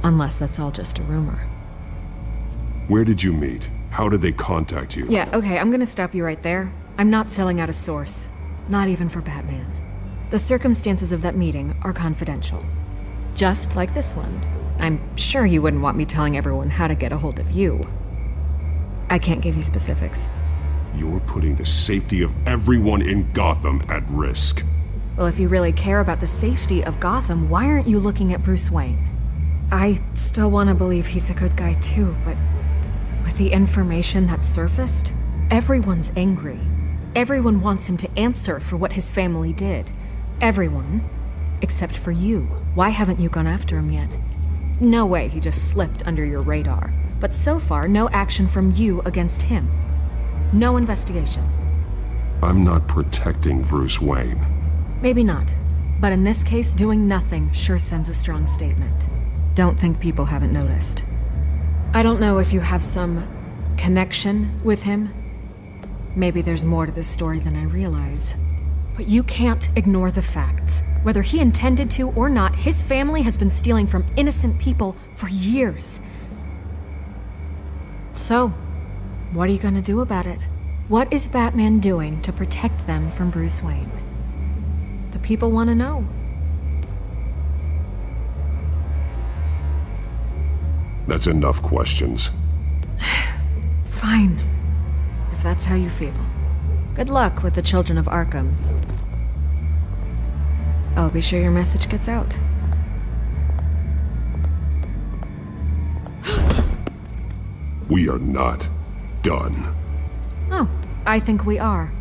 Unless that's all just a rumor. Where did you meet? How did they contact you? Yeah, okay, I'm gonna stop you right there. I'm not selling out a source. Not even for Batman. The circumstances of that meeting are confidential. Just like this one. I'm sure you wouldn't want me telling everyone how to get a hold of you. I can't give you specifics. You're putting the safety of everyone in Gotham at risk. Well, if you really care about the safety of Gotham, why aren't you looking at Bruce Wayne? I still want to believe he's a good guy too, but with the information that surfaced, everyone's angry. Everyone wants him to answer for what his family did. Everyone, except for you. Why haven't you gone after him yet? No way he just slipped under your radar. But so far, no action from you against him. No investigation. I'm not protecting Bruce Wayne. Maybe not. But in this case, doing nothing sure sends a strong statement. Don't think people haven't noticed. I don't know if you have some connection with him. Maybe there's more to this story than I realize. But you can't ignore the facts. Whether he intended to or not, his family has been stealing from innocent people for years. So, what are you gonna do about it? What is Batman doing to protect them from Bruce Wayne? The people want to know. That's enough questions. Fine. If that's how you feel. Good luck with the children of Arkham. I'll be sure your message gets out. We are not done. Oh, I think we are.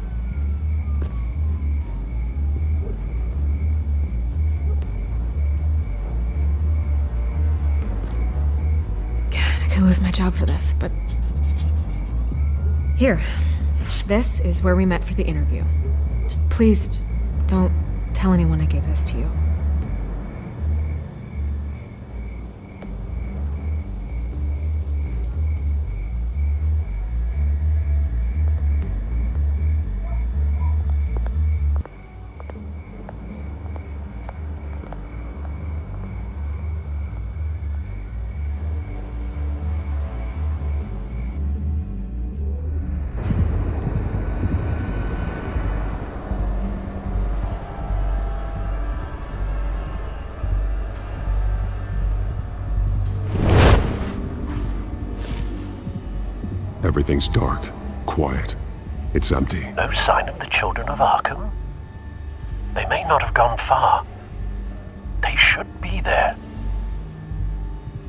God, I could lose my job for this, but... Here. This is where we met for the interview. Just please, don't tell anyone I gave this to you. Everything's dark, quiet. It's empty. No sign of the children of Arkham? They may not have gone far. They should be there.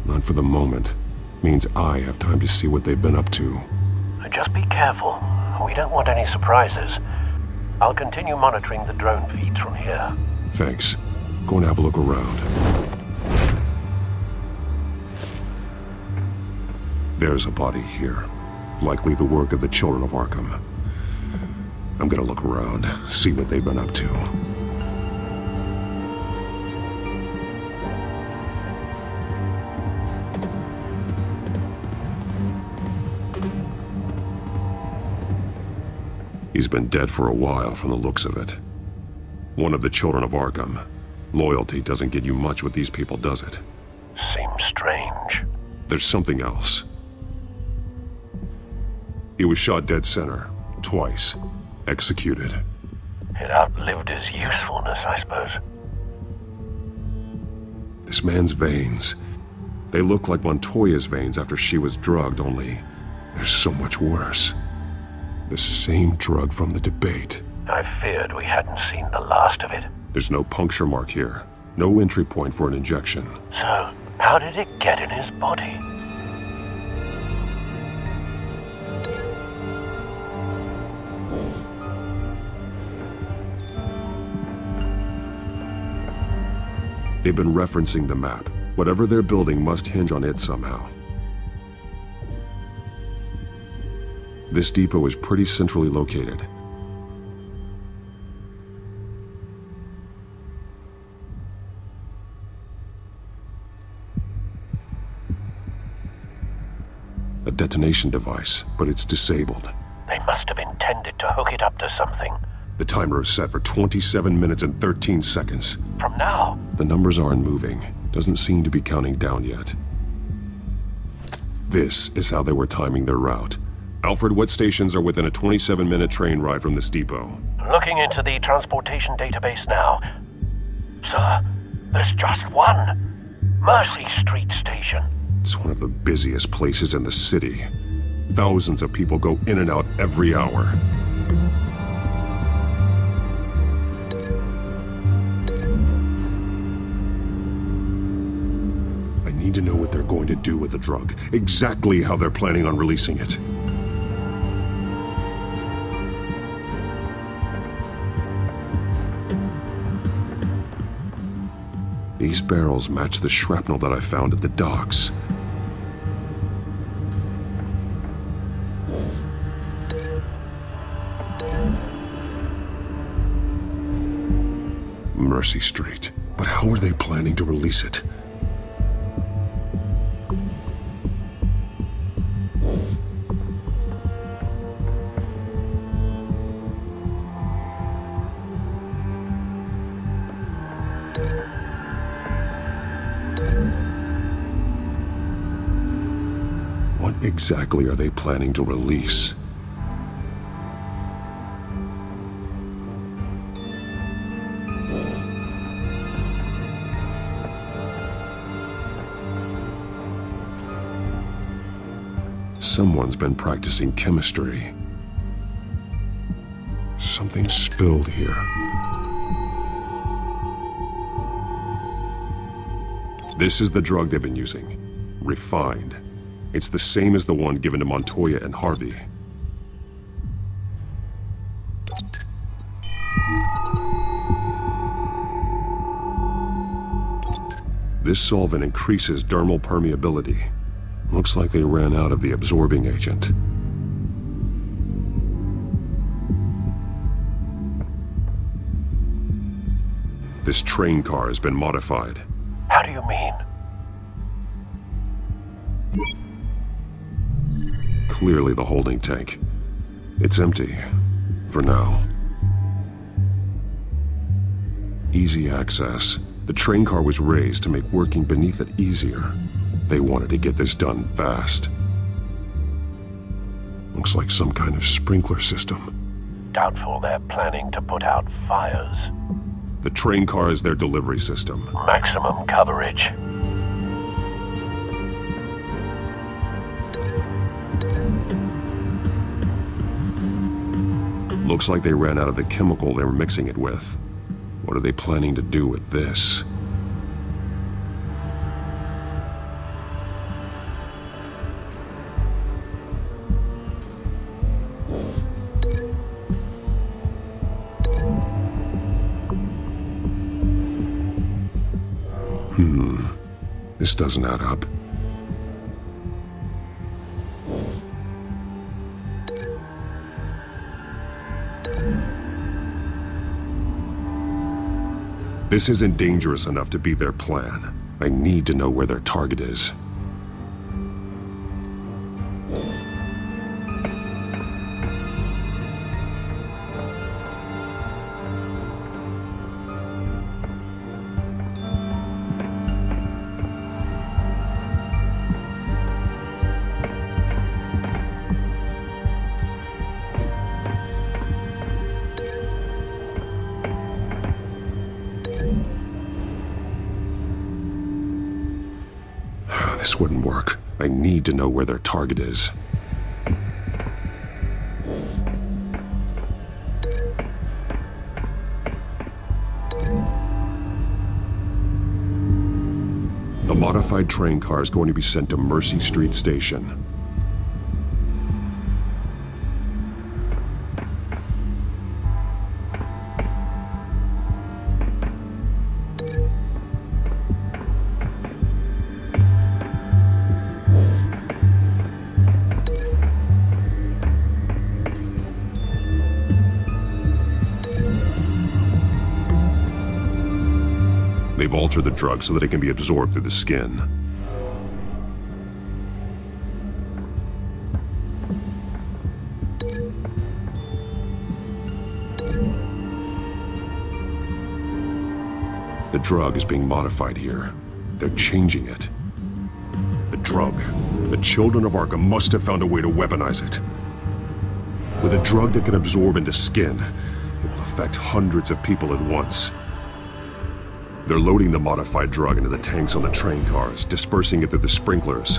Not for the moment. Means I have time to see what they've been up to. Just be careful. We don't want any surprises. I'll continue monitoring the drone feeds from here. Thanks. Go and have a look around. There's a body here. Likely the work of the children of Arkham. I'm gonna look around, see what they've been up to. He's been dead for a while from the looks of it. One of the children of Arkham. Loyalty doesn't get you much with these people, does it? Seems strange. There's something else. He was shot dead center, twice, executed. It outlived his usefulness, I suppose. The This man's veins. They look like Montoya's veins after she was drugged, only they're so much worse. The same drug from the debate. I feared we hadn't seen the last of it. There's no puncture mark here. No entry point for an injection. So, how did it get in his body? They've been referencing the map. Whatever they're building must hinge on it somehow. This depot is pretty centrally located. A detonation device, but it's disabled. They must have intended to hook it up to something. The timer is set for 27 minutes and 13 seconds. From now? The numbers aren't moving. Doesn't seem to be counting down yet. This is how they were timing their route. Alfred, what stations are within a 27-minute train ride from this depot? Looking into the transportation database now. Sir, there's just one. Mercy Street Station. It's one of the busiest places in the city. Thousands of people go in and out every hour. I need to know what they're going to do with the drug. Exactly how they're planning on releasing it. These barrels match the shrapnel that I found at the docks. Mercy Street. But how are they planning to release it? What exactly are they planning to release? Someone's been practicing chemistry. Something spilled here. This is the drug they've been using. Refined. It's the same as the one given to Montoya and Harvey. This solvent increases dermal permeability. Looks like they ran out of the absorbing agent. This train car has been modified. How do you mean? Clearly the holding tank. It's empty. For now. Easy access. The train car was raised to make working beneath it easier. They wanted to get this done fast. Looks like some kind of sprinkler system. Doubtful they're planning to put out fires. The train car is their delivery system. Maximum coverage. Looks like they ran out of the chemical they were mixing it with. What are they planning to do with this? This doesn't add up. This isn't dangerous enough to be their plan. I need to know where their target is. This wouldn't work. I need to know where their target is. A modified train car is going to be sent to Mercy Street Station. They've altered the drug so that it can be absorbed through the skin. The drug is being modified here. They're changing it. The drug. The children of Arkham must have found a way to weaponize it. With a drug that can absorb into skin, it will affect hundreds of people at once. They're loading the modified drug into the tanks on the train cars, dispersing it through the sprinklers.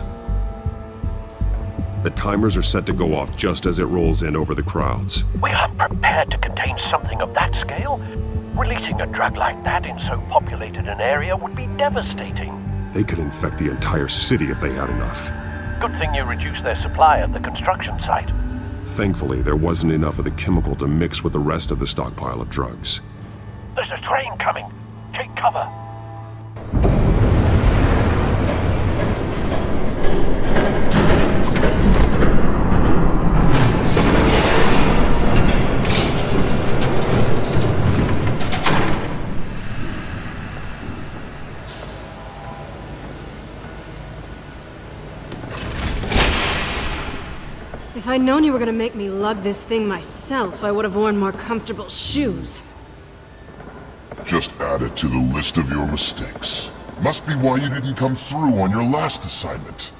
The timers are set to go off just as it rolls in over the crowds. We aren't prepared to contain something of that scale. Releasing a drug like that in so populated an area would be devastating. They could infect the entire city if they had enough. Good thing you reduced their supply at the construction site. Thankfully, there wasn't enough of the chemical to mix with the rest of the stockpile of drugs. There's a train coming. Take cover. If I'd known you were gonna make me lug this thing myself, I would have worn more comfortable shoes. Just add it to the list of your mistakes. Must be why you didn't come through on your last assignment.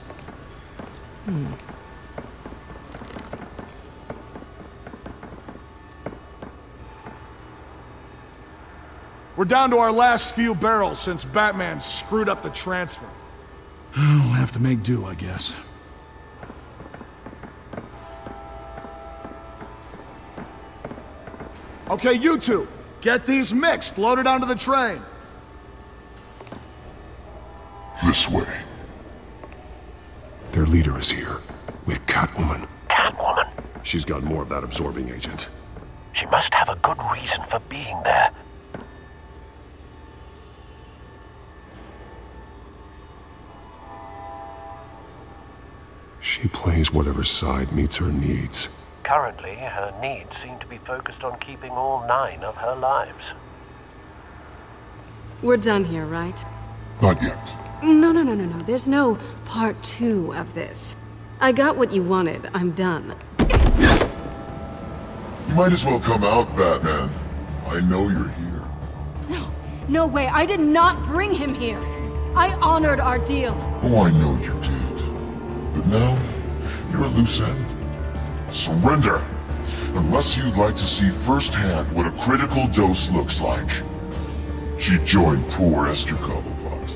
We're down to our last few barrels since Batman screwed up the transfer. We'll have to make do, I guess. Okay, you two, get these mixed, loaded onto the train. This way. Their leader is here, with Catwoman. Catwoman? She's got more of that absorbing agent. She must have a good reason for being there. She plays whatever side meets her needs. Currently, her needs seem to be focused on keeping all 9 of her lives. We're done here, right? Not yet. No. There's no part 2 of this. I got what you wanted. I'm done. You might as well come out, Batman. I know you're here. No way. I did not bring him here. I honored our deal. Oh, I know you did. But now, you're a loose end. Surrender! Unless you'd like to see firsthand what a critical dose looks like. She joined poor Esther Cobblepot.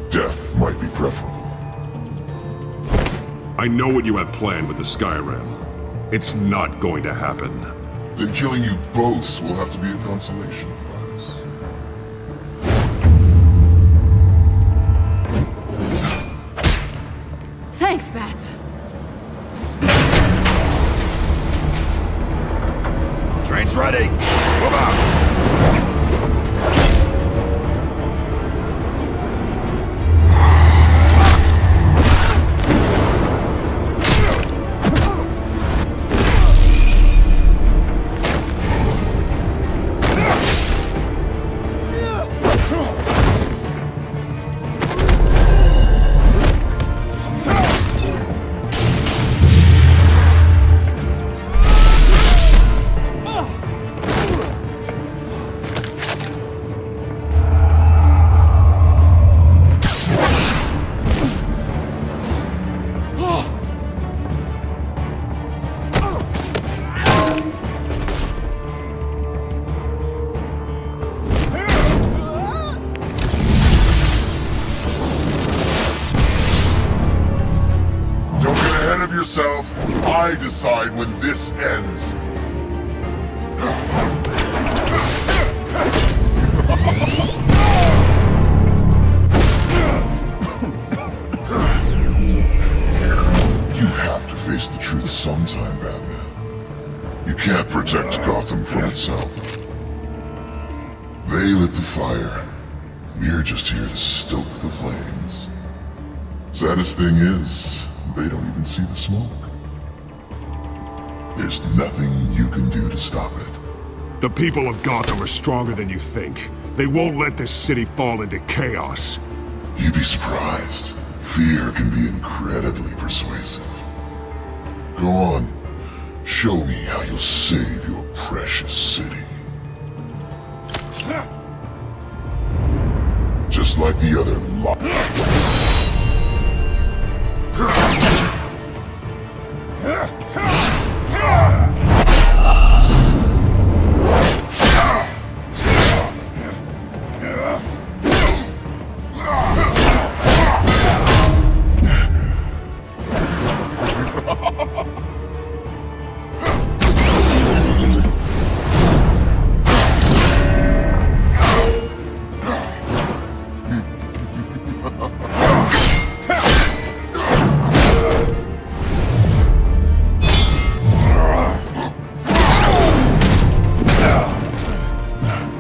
Death might be preferable. I know what you have planned with the Skyrim. It's not going to happen. Then killing you both will have to be a consolation prize. Thanks, Bats. Train's ready! Move out! yourself. I decide when this ends. You have to face the truth sometime, Batman. You can't protect Gotham from itself. They lit the fire. We're just here to stoke the flames. Saddest thing is, they don't even see the smoke. There's nothing you can do to stop it. The people of Gotham are stronger than you think. They won't let this city fall into chaos. You'd be surprised. Fear can be incredibly persuasive. Go on. Show me how you'll save your precious city. Just like the other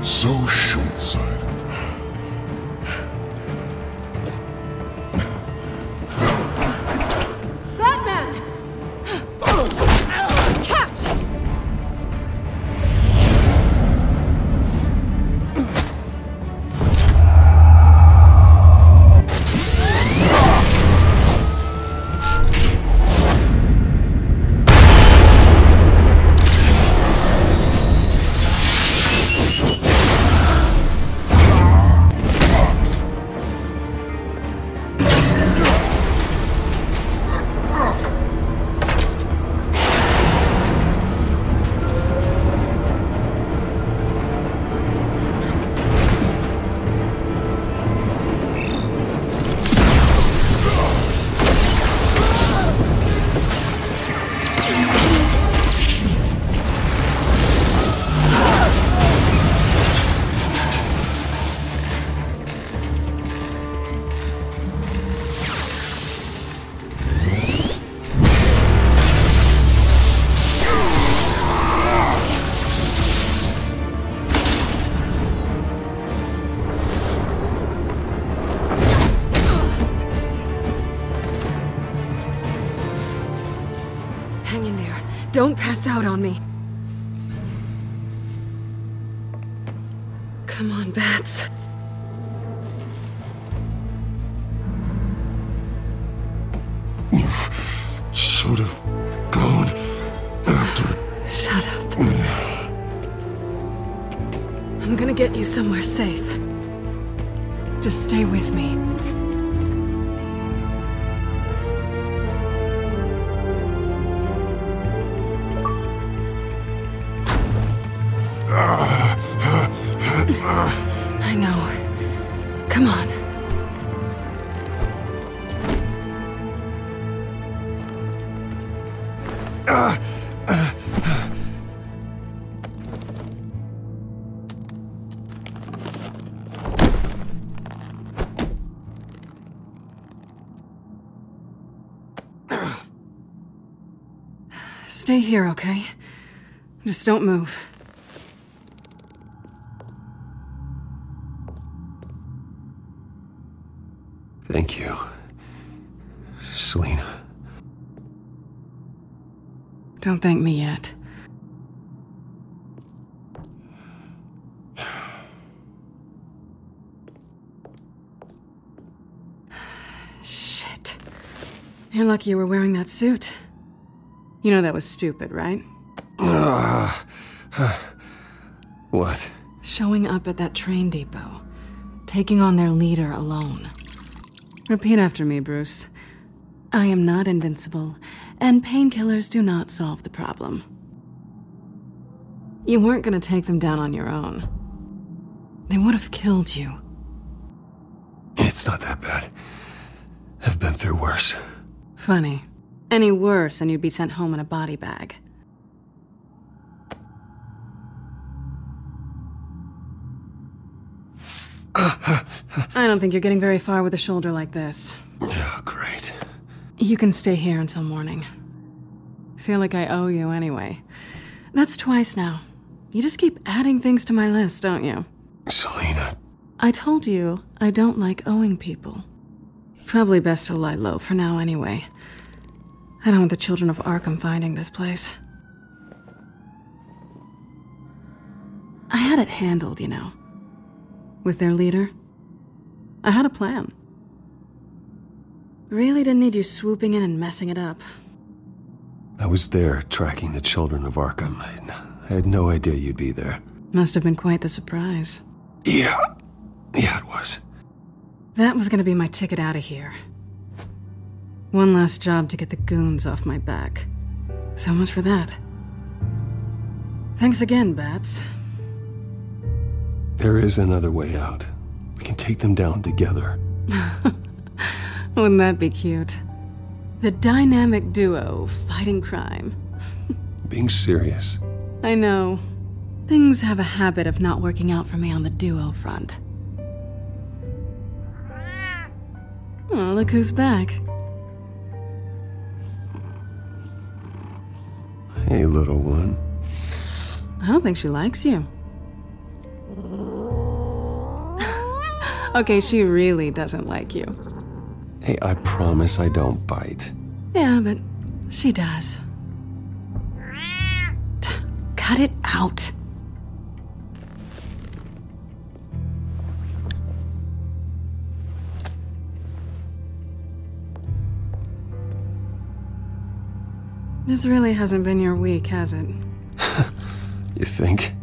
so short-sighted. Batman! Catch! Hang in there. Don't pass out on me. Come on, Bats. Should have gone after. Shut up. I'm gonna get you somewhere safe. Just stay with me. I know. Come on. Stay here, okay? Just don't move. Thank you, Selina. Don't thank me yet. Shit. You're lucky you were wearing that suit. You know that was stupid, right? What? Showing up at that train depot. Taking on their leader alone. Repeat after me, Bruce. I am not invincible, and painkillers do not solve the problem. You weren't gonna take them down on your own. They would have killed you. It's not that bad. I've been through worse. Funny. Any worse, and you'd be sent home in a body bag. I don't think you're getting very far with a shoulder like this. Oh, great. You can stay here until morning. Feel like I owe you anyway. That's twice now. You just keep adding things to my list, don't you? Selina. I told you I don't like owing people. Probably best to lie low for now anyway. I don't want the children of Arkham finding this place. I had it handled, you know. With their leader. I had a plan. Really didn't need you swooping in and messing it up. I was there tracking the children of Arkham. I had no idea you'd be there. Must have been quite the surprise. Yeah, it was. That was gonna be my ticket out of here. One last job to get the goons off my back. So much for that. Thanks again, Bats. There is another way out. We can take them down together. Wouldn't that be cute? The dynamic duo fighting crime. Being serious. I know. Things have a habit of not working out for me on the duo front. Oh, look who's back. Hey, little one. I don't think she likes you. Okay, she really doesn't like you. Hey, I promise I don't bite. Yeah, but she does. Cut it out. This really hasn't been your week, has it? You think?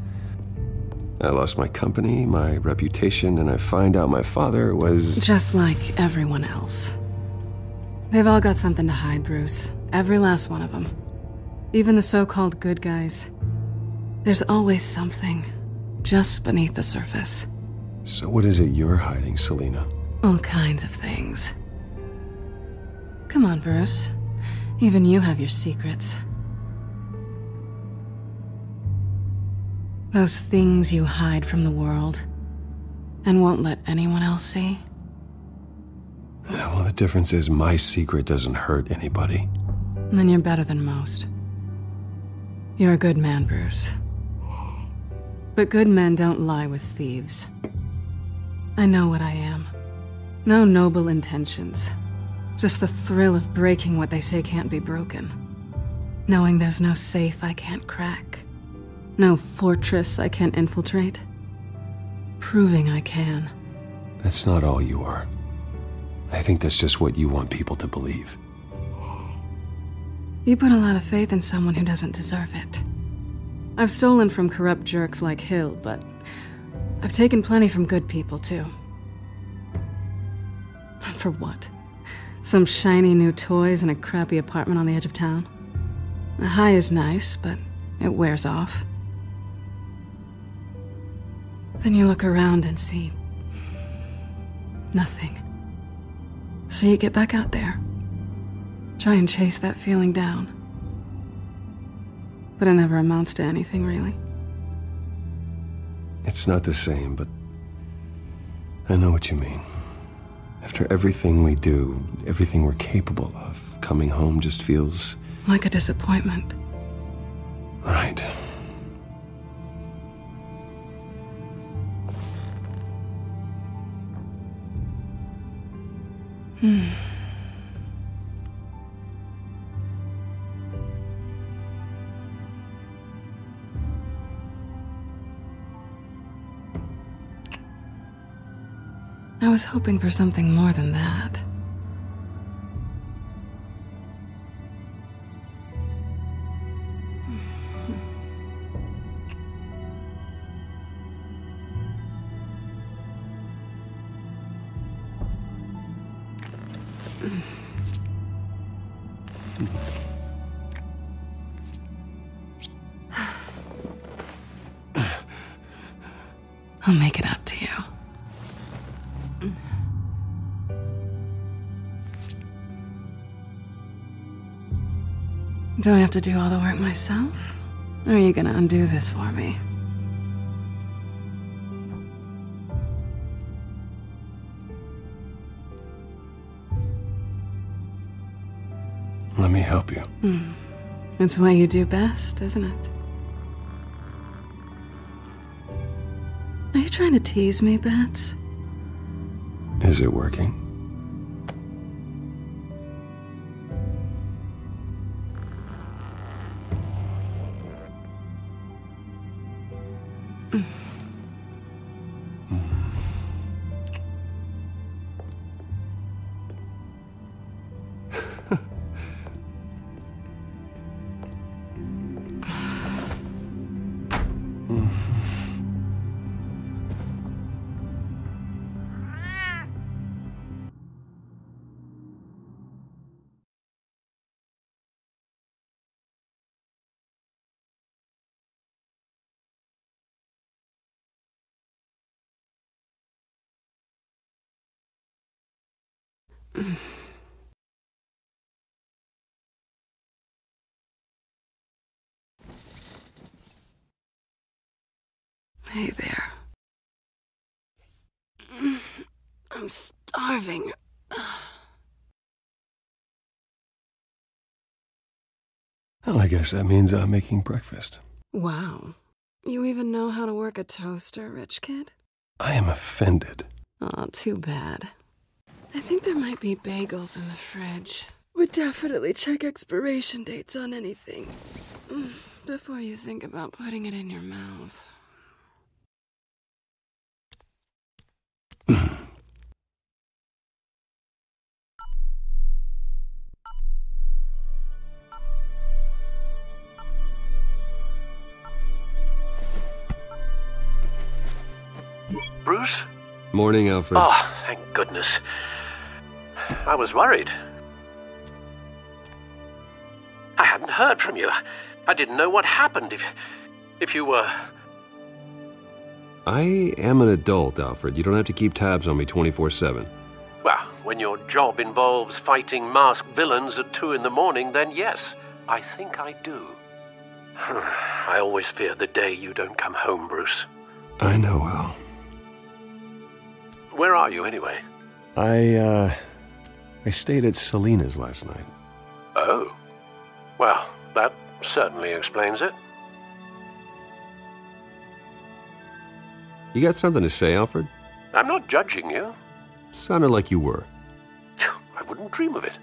I lost my company, my reputation, and I find out my father was... Just like everyone else. They've all got something to hide, Bruce. Every last one of them. Even the so-called good guys. There's always something, just beneath the surface. So what is it you're hiding, Selina? All kinds of things. Come on, Bruce. Even you have your secrets. Those things you hide from the world and won't let anyone else see. Yeah, well, the difference is my secret doesn't hurt anybody. Then you're better than most. You're a good man, Bruce. But good men don't lie with thieves. I know what I am. No noble intentions. Just the thrill of breaking what they say can't be broken. Knowing there's no safe I can't crack. No fortress I can't infiltrate. Proving I can. That's not all you are. I think that's just what you want people to believe. You put a lot of faith in someone who doesn't deserve it. I've stolen from corrupt jerks like Hill, but I've taken plenty from good people, too. For what? Some shiny new toys and a crappy apartment on the edge of town? The high is nice, but it wears off. Then you look around and see nothing. So you get back out there. Try and chase that feeling down. But it never amounts to anything, really. It's not the same, but I know what you mean. After everything we do, everything we're capable of, coming home just feels... like a disappointment. Right. I was hoping for something more than that. I'll make it up to you. Do I have to do all the work myself? Or are you gonna undo this for me? Let me help you. It's what you do best, isn't it? Are you trying to tease me, Bats? Is it working? Hey there. I'm starving. Well, I guess that means I'm making breakfast. Wow. You even know how to work a toaster, rich kid? I am offended. Aw, too bad. I think there might be bagels in the fridge. Would definitely check expiration dates on anything before you think about putting it in your mouth. Bruce? Morning, Alfred. Oh, thank goodness. I was worried. I hadn't heard from you. I didn't know what happened if you were... I am an adult, Alfred. You don't have to keep tabs on me 24/7. Well, when your job involves fighting masked villains at 2 in the morning, then yes, I think I do. I always fear the day you don't come home, Bruce. I know, Al. Where are you, anyway? I stayed at Selena's last night. Oh. Well, that certainly explains it. You got something to say, Alfred? I'm not judging you. Sounded like you were. I wouldn't dream of it.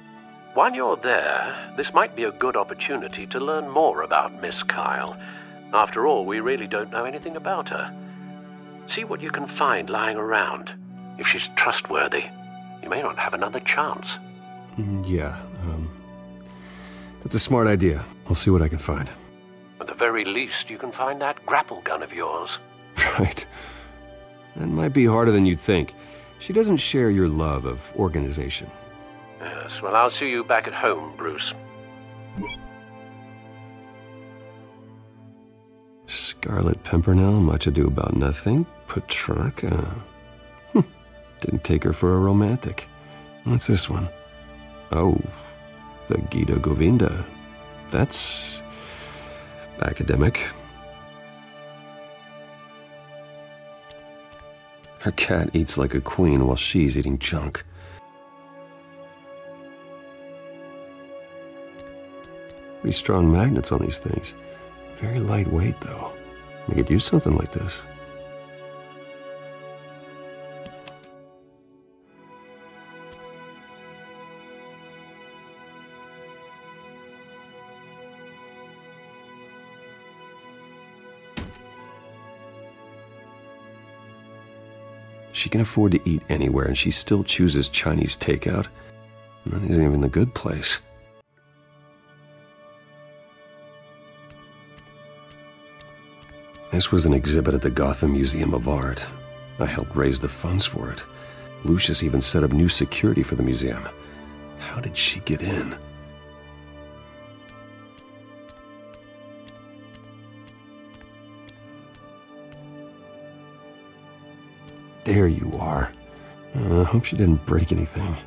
While you're there, this might be a good opportunity to learn more about Miss Kyle. After all, we really don't know anything about her. See what you can find lying around. If she's trustworthy, you may not have another chance. Yeah, that's a smart idea. I'll see what I can find. At the very least, you can find that grapple gun of yours. Right. That might be harder than you'd think. She doesn't share your love of organization. Yes, well, I'll see you back at home, Bruce. Scarlet Pimpernel, Much Ado About Nothing, Petrarca. Didn't take her for a romantic. What's this one? Oh, the Gita Govinda. That's academic. Her cat eats like a queen while she's eating junk. Pretty strong magnets on these things. Very lightweight, though. I could use something like this. She can afford to eat anywhere, and she still chooses Chinese takeout. And that isn't even the good place. This was an exhibit at the Gotham Museum of Art. I helped raise the funds for it. Lucius even set up new security for the museum. How did she get in? There you are. I hope she didn't break anything.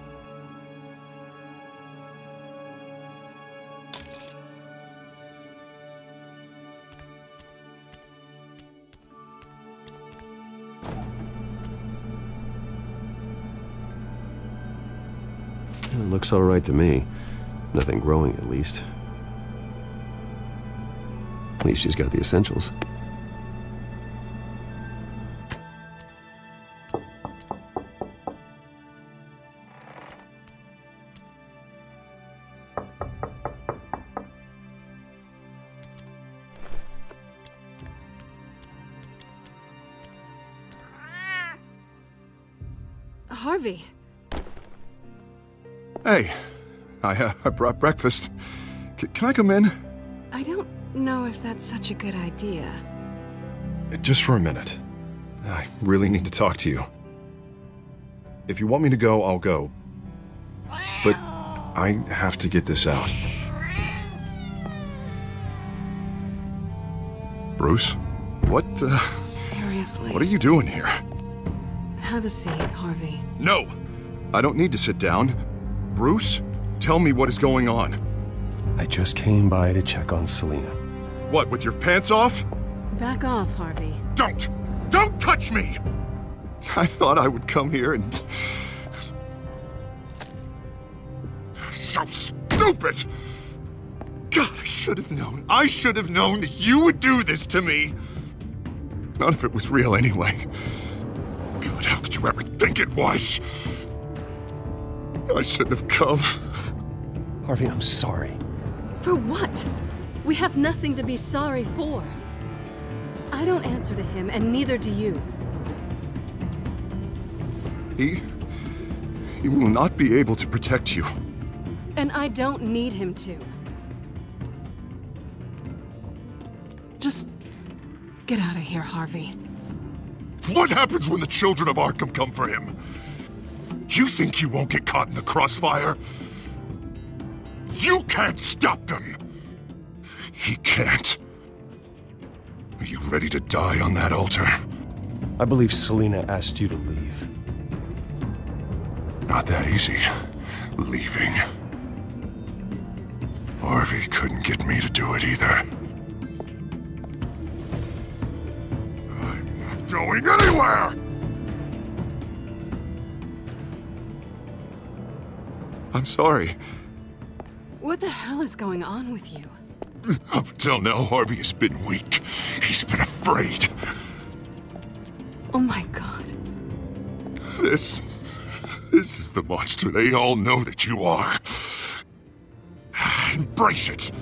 Looks all right to me. Nothing growing, at least. At least she's got the essentials. Harvey. Hey, I brought breakfast. Can I come in? I don't know if that's such a good idea. Just for a minute. I really need to talk to you. If you want me to go, I'll go. But I have to get this out. Bruce? What, Seriously. What are you doing here? Have a seat, Harvey. No! I don't need to sit down. Bruce, tell me what is going on. I just came by to check on Selina. What, with your pants off? Back off, Harvey. Don't! Don't touch me! I thought I would come here and... So stupid! God, I should have known. I should have known that you would do this to me. None of it was real anyway. God, how could you ever think it was? I shouldn't have come. Harvey, I'm sorry. For what? We have nothing to be sorry for. I don't answer to him, and neither do you. He will not be able to protect you. And I don't need him to. Just get out of here, Harvey. What happens when the children of Arkham come for him? You think he won't get caught in the crossfire? You can't stop them! He can't. Are you ready to die on that altar? I believe Selina asked you to leave. Not that easy. Leaving. Harvey couldn't get me to do it either. I'm not going anywhere! I'm sorry. What the hell is going on with you? Up until now, Harvey has been weak. He's been afraid. Oh my God. This is the monster they all know that you are. Embrace it.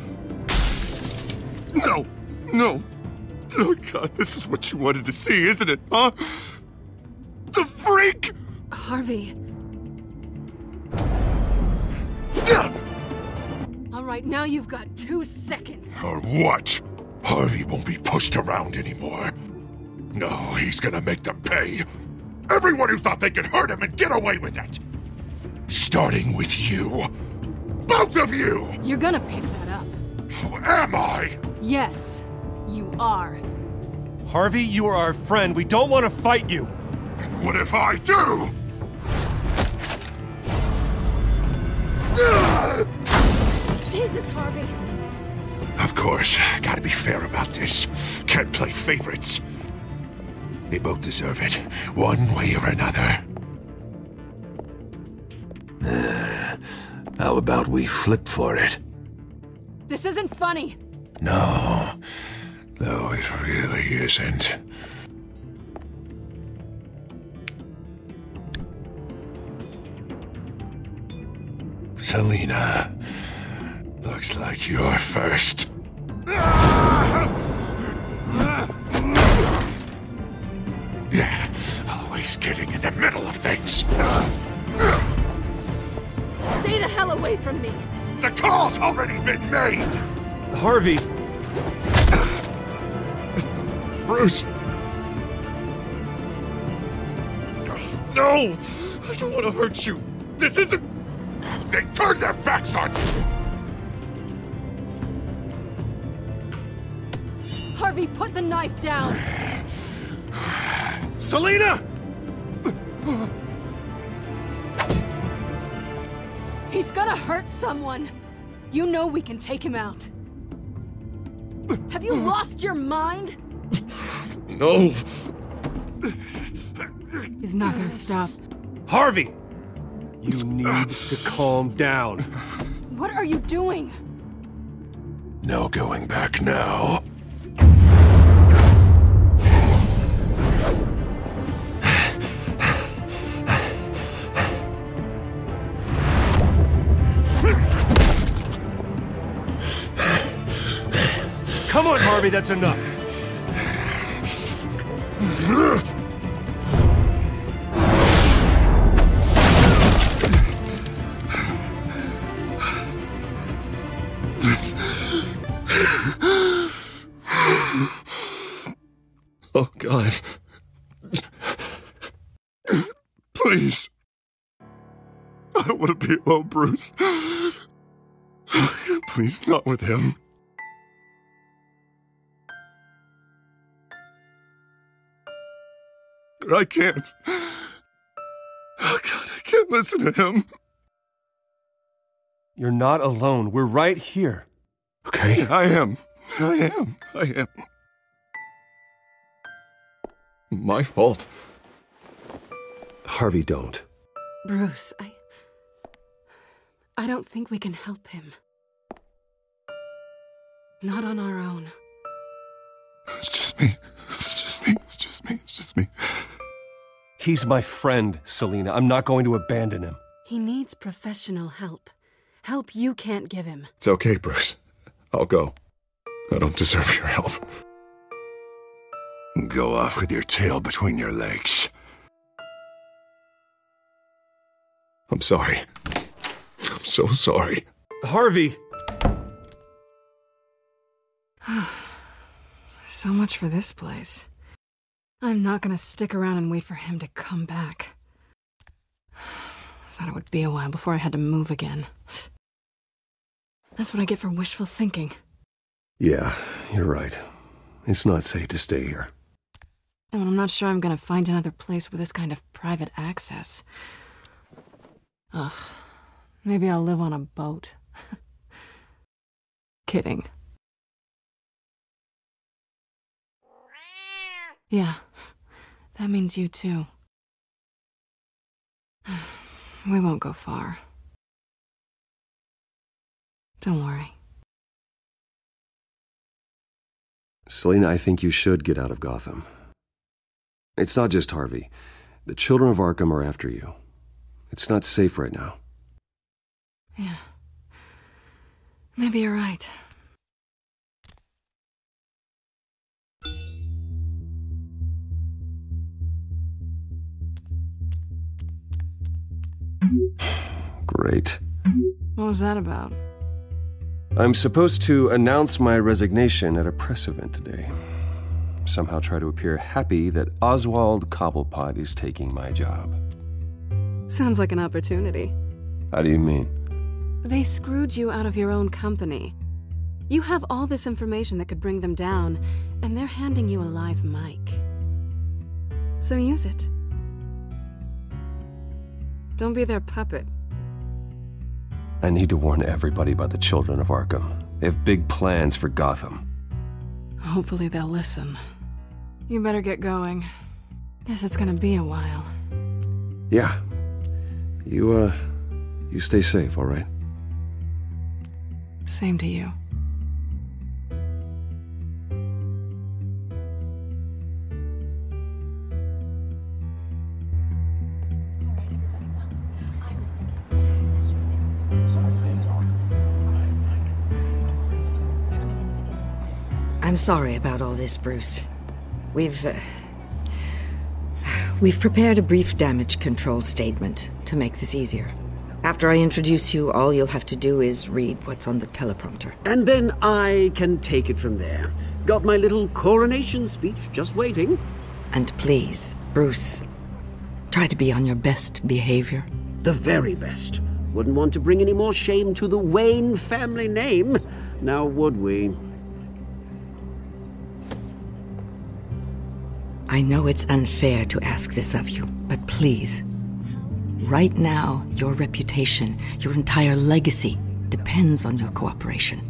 No, no. Oh God, this is what you wanted to see, isn't it, huh? The freak! Harvey. All right, now you've got 2 seconds. For what? Harvey won't be pushed around anymore. No, he's gonna make them pay. Everyone who thought they could hurt him and get away with it. Starting with you. Both of you! You're gonna pick that up. Who am I? Yes, you are. Harvey, you are our friend. We don't want to fight you. And what if I do? Jesus, Harvey. Of course, gotta be fair about this. Can't play favorites. They both deserve it, one way or another. How about we flip for it? This isn't funny. No, it really isn't. Selina, looks like you're first. Yeah, always getting in the middle of things. Stay the hell away from me. The call's already been made! Harvey! Bruce! No! I don't want to hurt you! This isn't... They turned their backs on you! Harvey, put the knife down! Selina! He's gonna hurt someone! You know we can take him out. Have you lost your mind? No! He's not gonna stop. Harvey! You need to calm down. What are you doing? No going back now. Come on, Harvey, that's enough. Oh, God. Please. I don't want to be alone, Bruce. Please, not with him. I can't. Oh, God, I can't listen to him. You're not alone. We're right here. Okay, I am. My fault. Harvey, don't. Bruce, I don't think we can help him. Not on our own. It's just me. He's my friend, Selina. I'm not going to abandon him. He needs professional help. Help you can't give him. It's okay, Bruce. I'll go. I don't deserve your help. Go off with your tail between your legs. I'm sorry. I'm so sorry. Harvey! So much for this place. I'm not gonna stick around and wait for him to come back. Thought it would be a while before I had to move again. That's what I get for wishful thinking. Yeah, you're right. It's not safe to stay here. And I'm not sure I'm gonna find another place with this kind of private access. Ugh. Maybe I'll live on a boat. Kidding. Yeah, that means you too. We won't go far. Don't worry. Selina, I think you should get out of Gotham. It's not just Harvey. The children of Arkham are after you. It's not safe right now. Yeah. Maybe you're right. Great. What was that about? I'm supposed to announce my resignation at a press event today. Somehow try to appear happy that Oswald Cobblepot is taking my job. Sounds like an opportunity. How do you mean? They screwed you out of your own company. You have all this information that could bring them down, and they're handing you a live mic. So use it. Don't be their puppet. I need to warn everybody about the children of Arkham. They have big plans for Gotham. Hopefully they'll listen. You better get going. Guess it's gonna be a while. Yeah. You stay safe, all right? Same to you. I'm sorry about all this, Bruce. We've prepared a brief damage control statement to make this easier. After I introduce you, all you'll have to do is read what's on the teleprompter. And then I can take it from there. Got my little coronation speech just waiting. And please, Bruce, try to be on your best behavior. The very best. Wouldn't want to bring any more shame to the Wayne family name, now would we? I know it's unfair to ask this of you, but please. Right now, your reputation, your entire legacy, depends on your cooperation.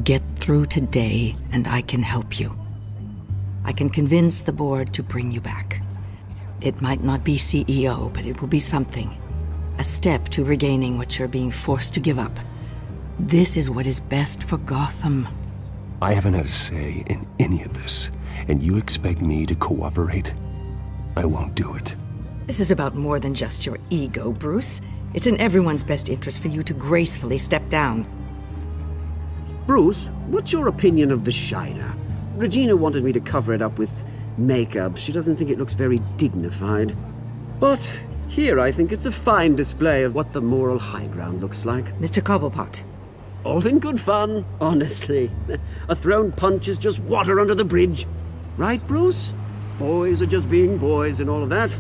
Get through today, and I can help you. I can convince the board to bring you back. It might not be CEO, but it will be something. A step to regaining what you're being forced to give up. This is what is best for Gotham. I haven't had a say in any of this, and you expect me to cooperate? I won't do it. This is about more than just your ego, Bruce. It's in everyone's best interest for you to gracefully step down. Bruce, what's your opinion of the Shiner? Regina wanted me to cover it up with makeup. She doesn't think it looks very dignified. But here I think it's a fine display of what the moral high ground looks like. Mr. Cobblepot. All in good fun, honestly. A thrown punch is just water under the bridge. Right, Bruce? Boys are just being boys and all of that.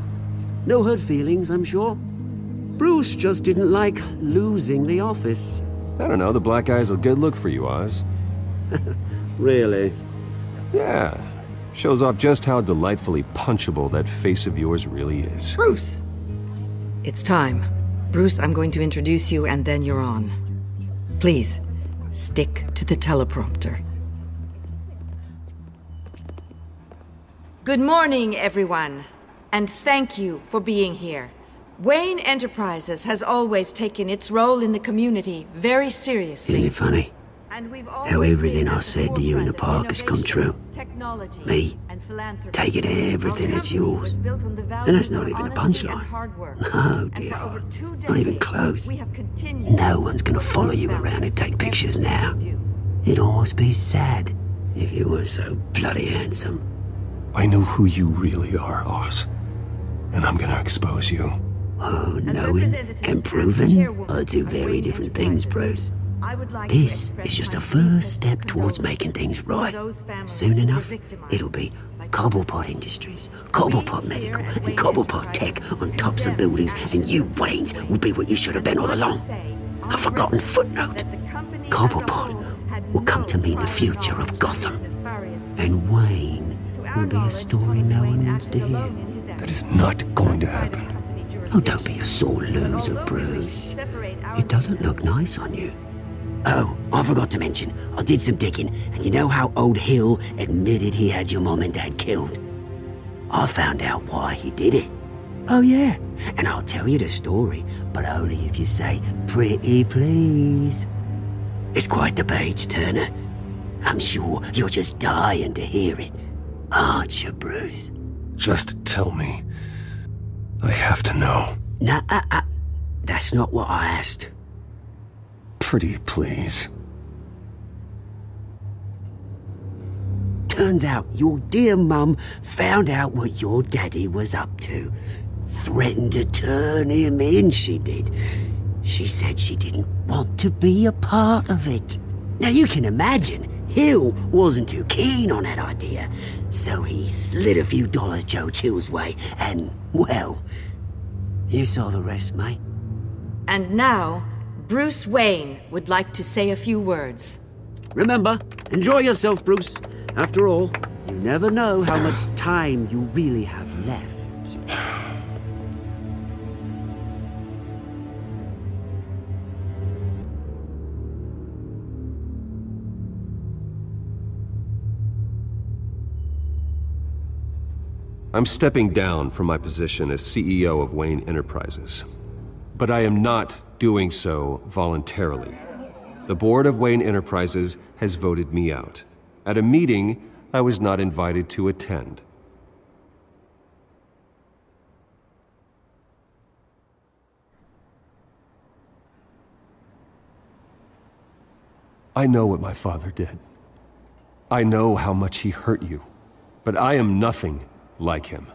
No hurt feelings, I'm sure. Bruce just didn't like losing the office. I don't know, the black eye's a good look for you, Oz. Really? Yeah. Shows off just how delightfully punchable that face of yours really is. Bruce! It's time. Bruce, I'm going to introduce you and then you're on. Please, stick to the teleprompter. Good morning, everyone. And thank you for being here. Wayne Enterprises has always taken its role in the community very seriously. Isn't it funny? How everything I said to you in the park has come true. Me, taking everything that's yours. And that's not even a punchline. No, dear heart. Not even close. No one's gonna follow you around and take pictures now. It'd almost be sad if you were so bloody handsome. I know who you really are, Oz. And I'm gonna expose you. Oh, knowing and proving are two very different things, Bruce. This is just a first step towards making things right. Soon enough, it'll be Cobblepot Industries, Cobblepot Medical, and Cobblepot Tech on tops of buildings, and you, Waynes, will be what you should have been all along. A forgotten footnote. Cobblepot will come to mean the future of Gotham. And Wayne will be a story no one wants to hear. That is not going to happen. Oh, don't be a sore loser, Bruce. It doesn't look nice on you. Oh, I forgot to mention, I did some digging, and you know how old Hill admitted he had your mom and dad killed? I found out why he did it. Oh yeah, and I'll tell you the story, but only if you say, pretty please. It's quite the page turner. I'm sure you're just dying to hear it, aren't you, Bruce? Just tell me. I have to know. Nah, that's not what I asked. Pretty please. Turns out your dear mum found out what your daddy was up to. Threatened to turn him in, she did. She said she didn't want to be a part of it. Now you can imagine, Hill wasn't too keen on that idea. So he slid a few dollars Joe Chill's way, and, well, you saw the rest, mate. And now, Bruce Wayne would like to say a few words. Remember, enjoy yourself, Bruce. After all, you never know how much time you really have left. I'm stepping down from my position as CEO of Wayne Enterprises. But I am not doing so voluntarily. The board of Wayne Enterprises has voted me out. At a meeting I was not invited to attend. I know what my father did. I know how much he hurt you. But I am nothing like him.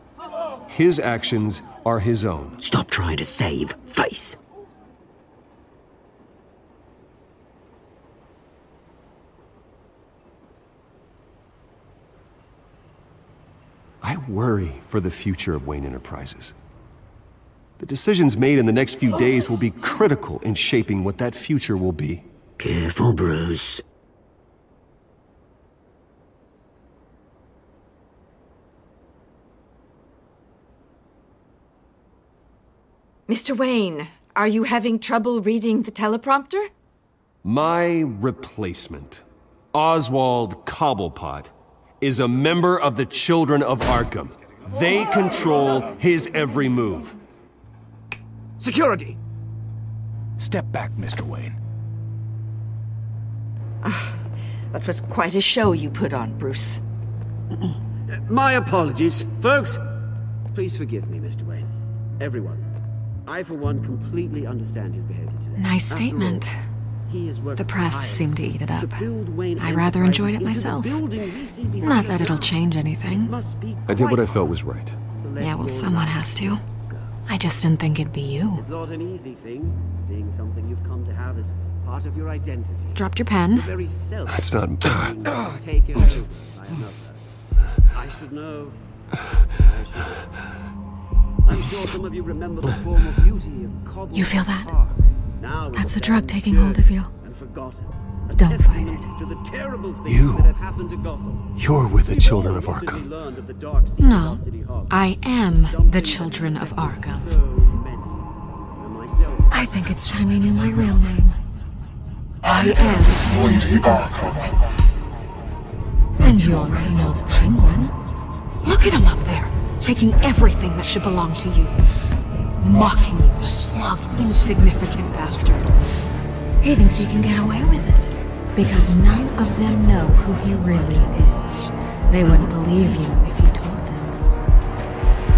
His actions are his own. Stop trying to save face. I worry for the future of Wayne Enterprises. The decisions made in the next few days will be critical in shaping what that future will be. Careful, Bruce. Mr. Wayne, are you having trouble reading the teleprompter? My replacement, Oswald Cobblepot, is a member of the Children of Arkham. They control his every move. Security! Step back, Mr. Wayne. That was quite a show you put on, Bruce. My apologies, folks. Please forgive me, Mr. Wayne. Everyone. I, for one, completely understand his behavior today. Nice statement. The press seemed to eat it up. I rather enjoyed it myself. Not that it'll change anything. I did what I felt was right. Yeah, well, someone has to. I just didn't think it'd be you. It's not an easy thing, seeing something you've come to have as part of your identity. Dropped your pen. The very self That's not... taken over by another. I should know. I'm sure some of you remember the former beauty of Cobble. You feel that? Park. Now That's the drug taking hold of you. And forgotten. Don't fight it. To the terrible things that have happened to Gotham. You're with the children of Arkham. No, I am the children of Arkham. I think it's time you knew my real name. I am Lady Arkham. And you already know the Penguin. Look at him up there, taking everything that should belong to you. Mocking you, a smug, insignificant bastard. He thinks he can get away with it, because none of them know who he really is. They wouldn't believe you if you told them.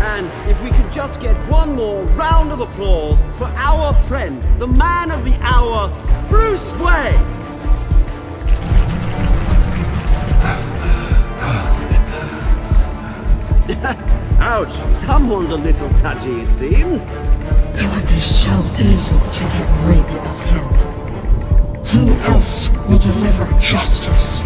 And if we could just get one more round of applause for our friend, the man of the hour, Bruce Wayne! Ouch, someone's a little touchy, it seems. It would be so easy to get rid of him. Who else will deliver justice?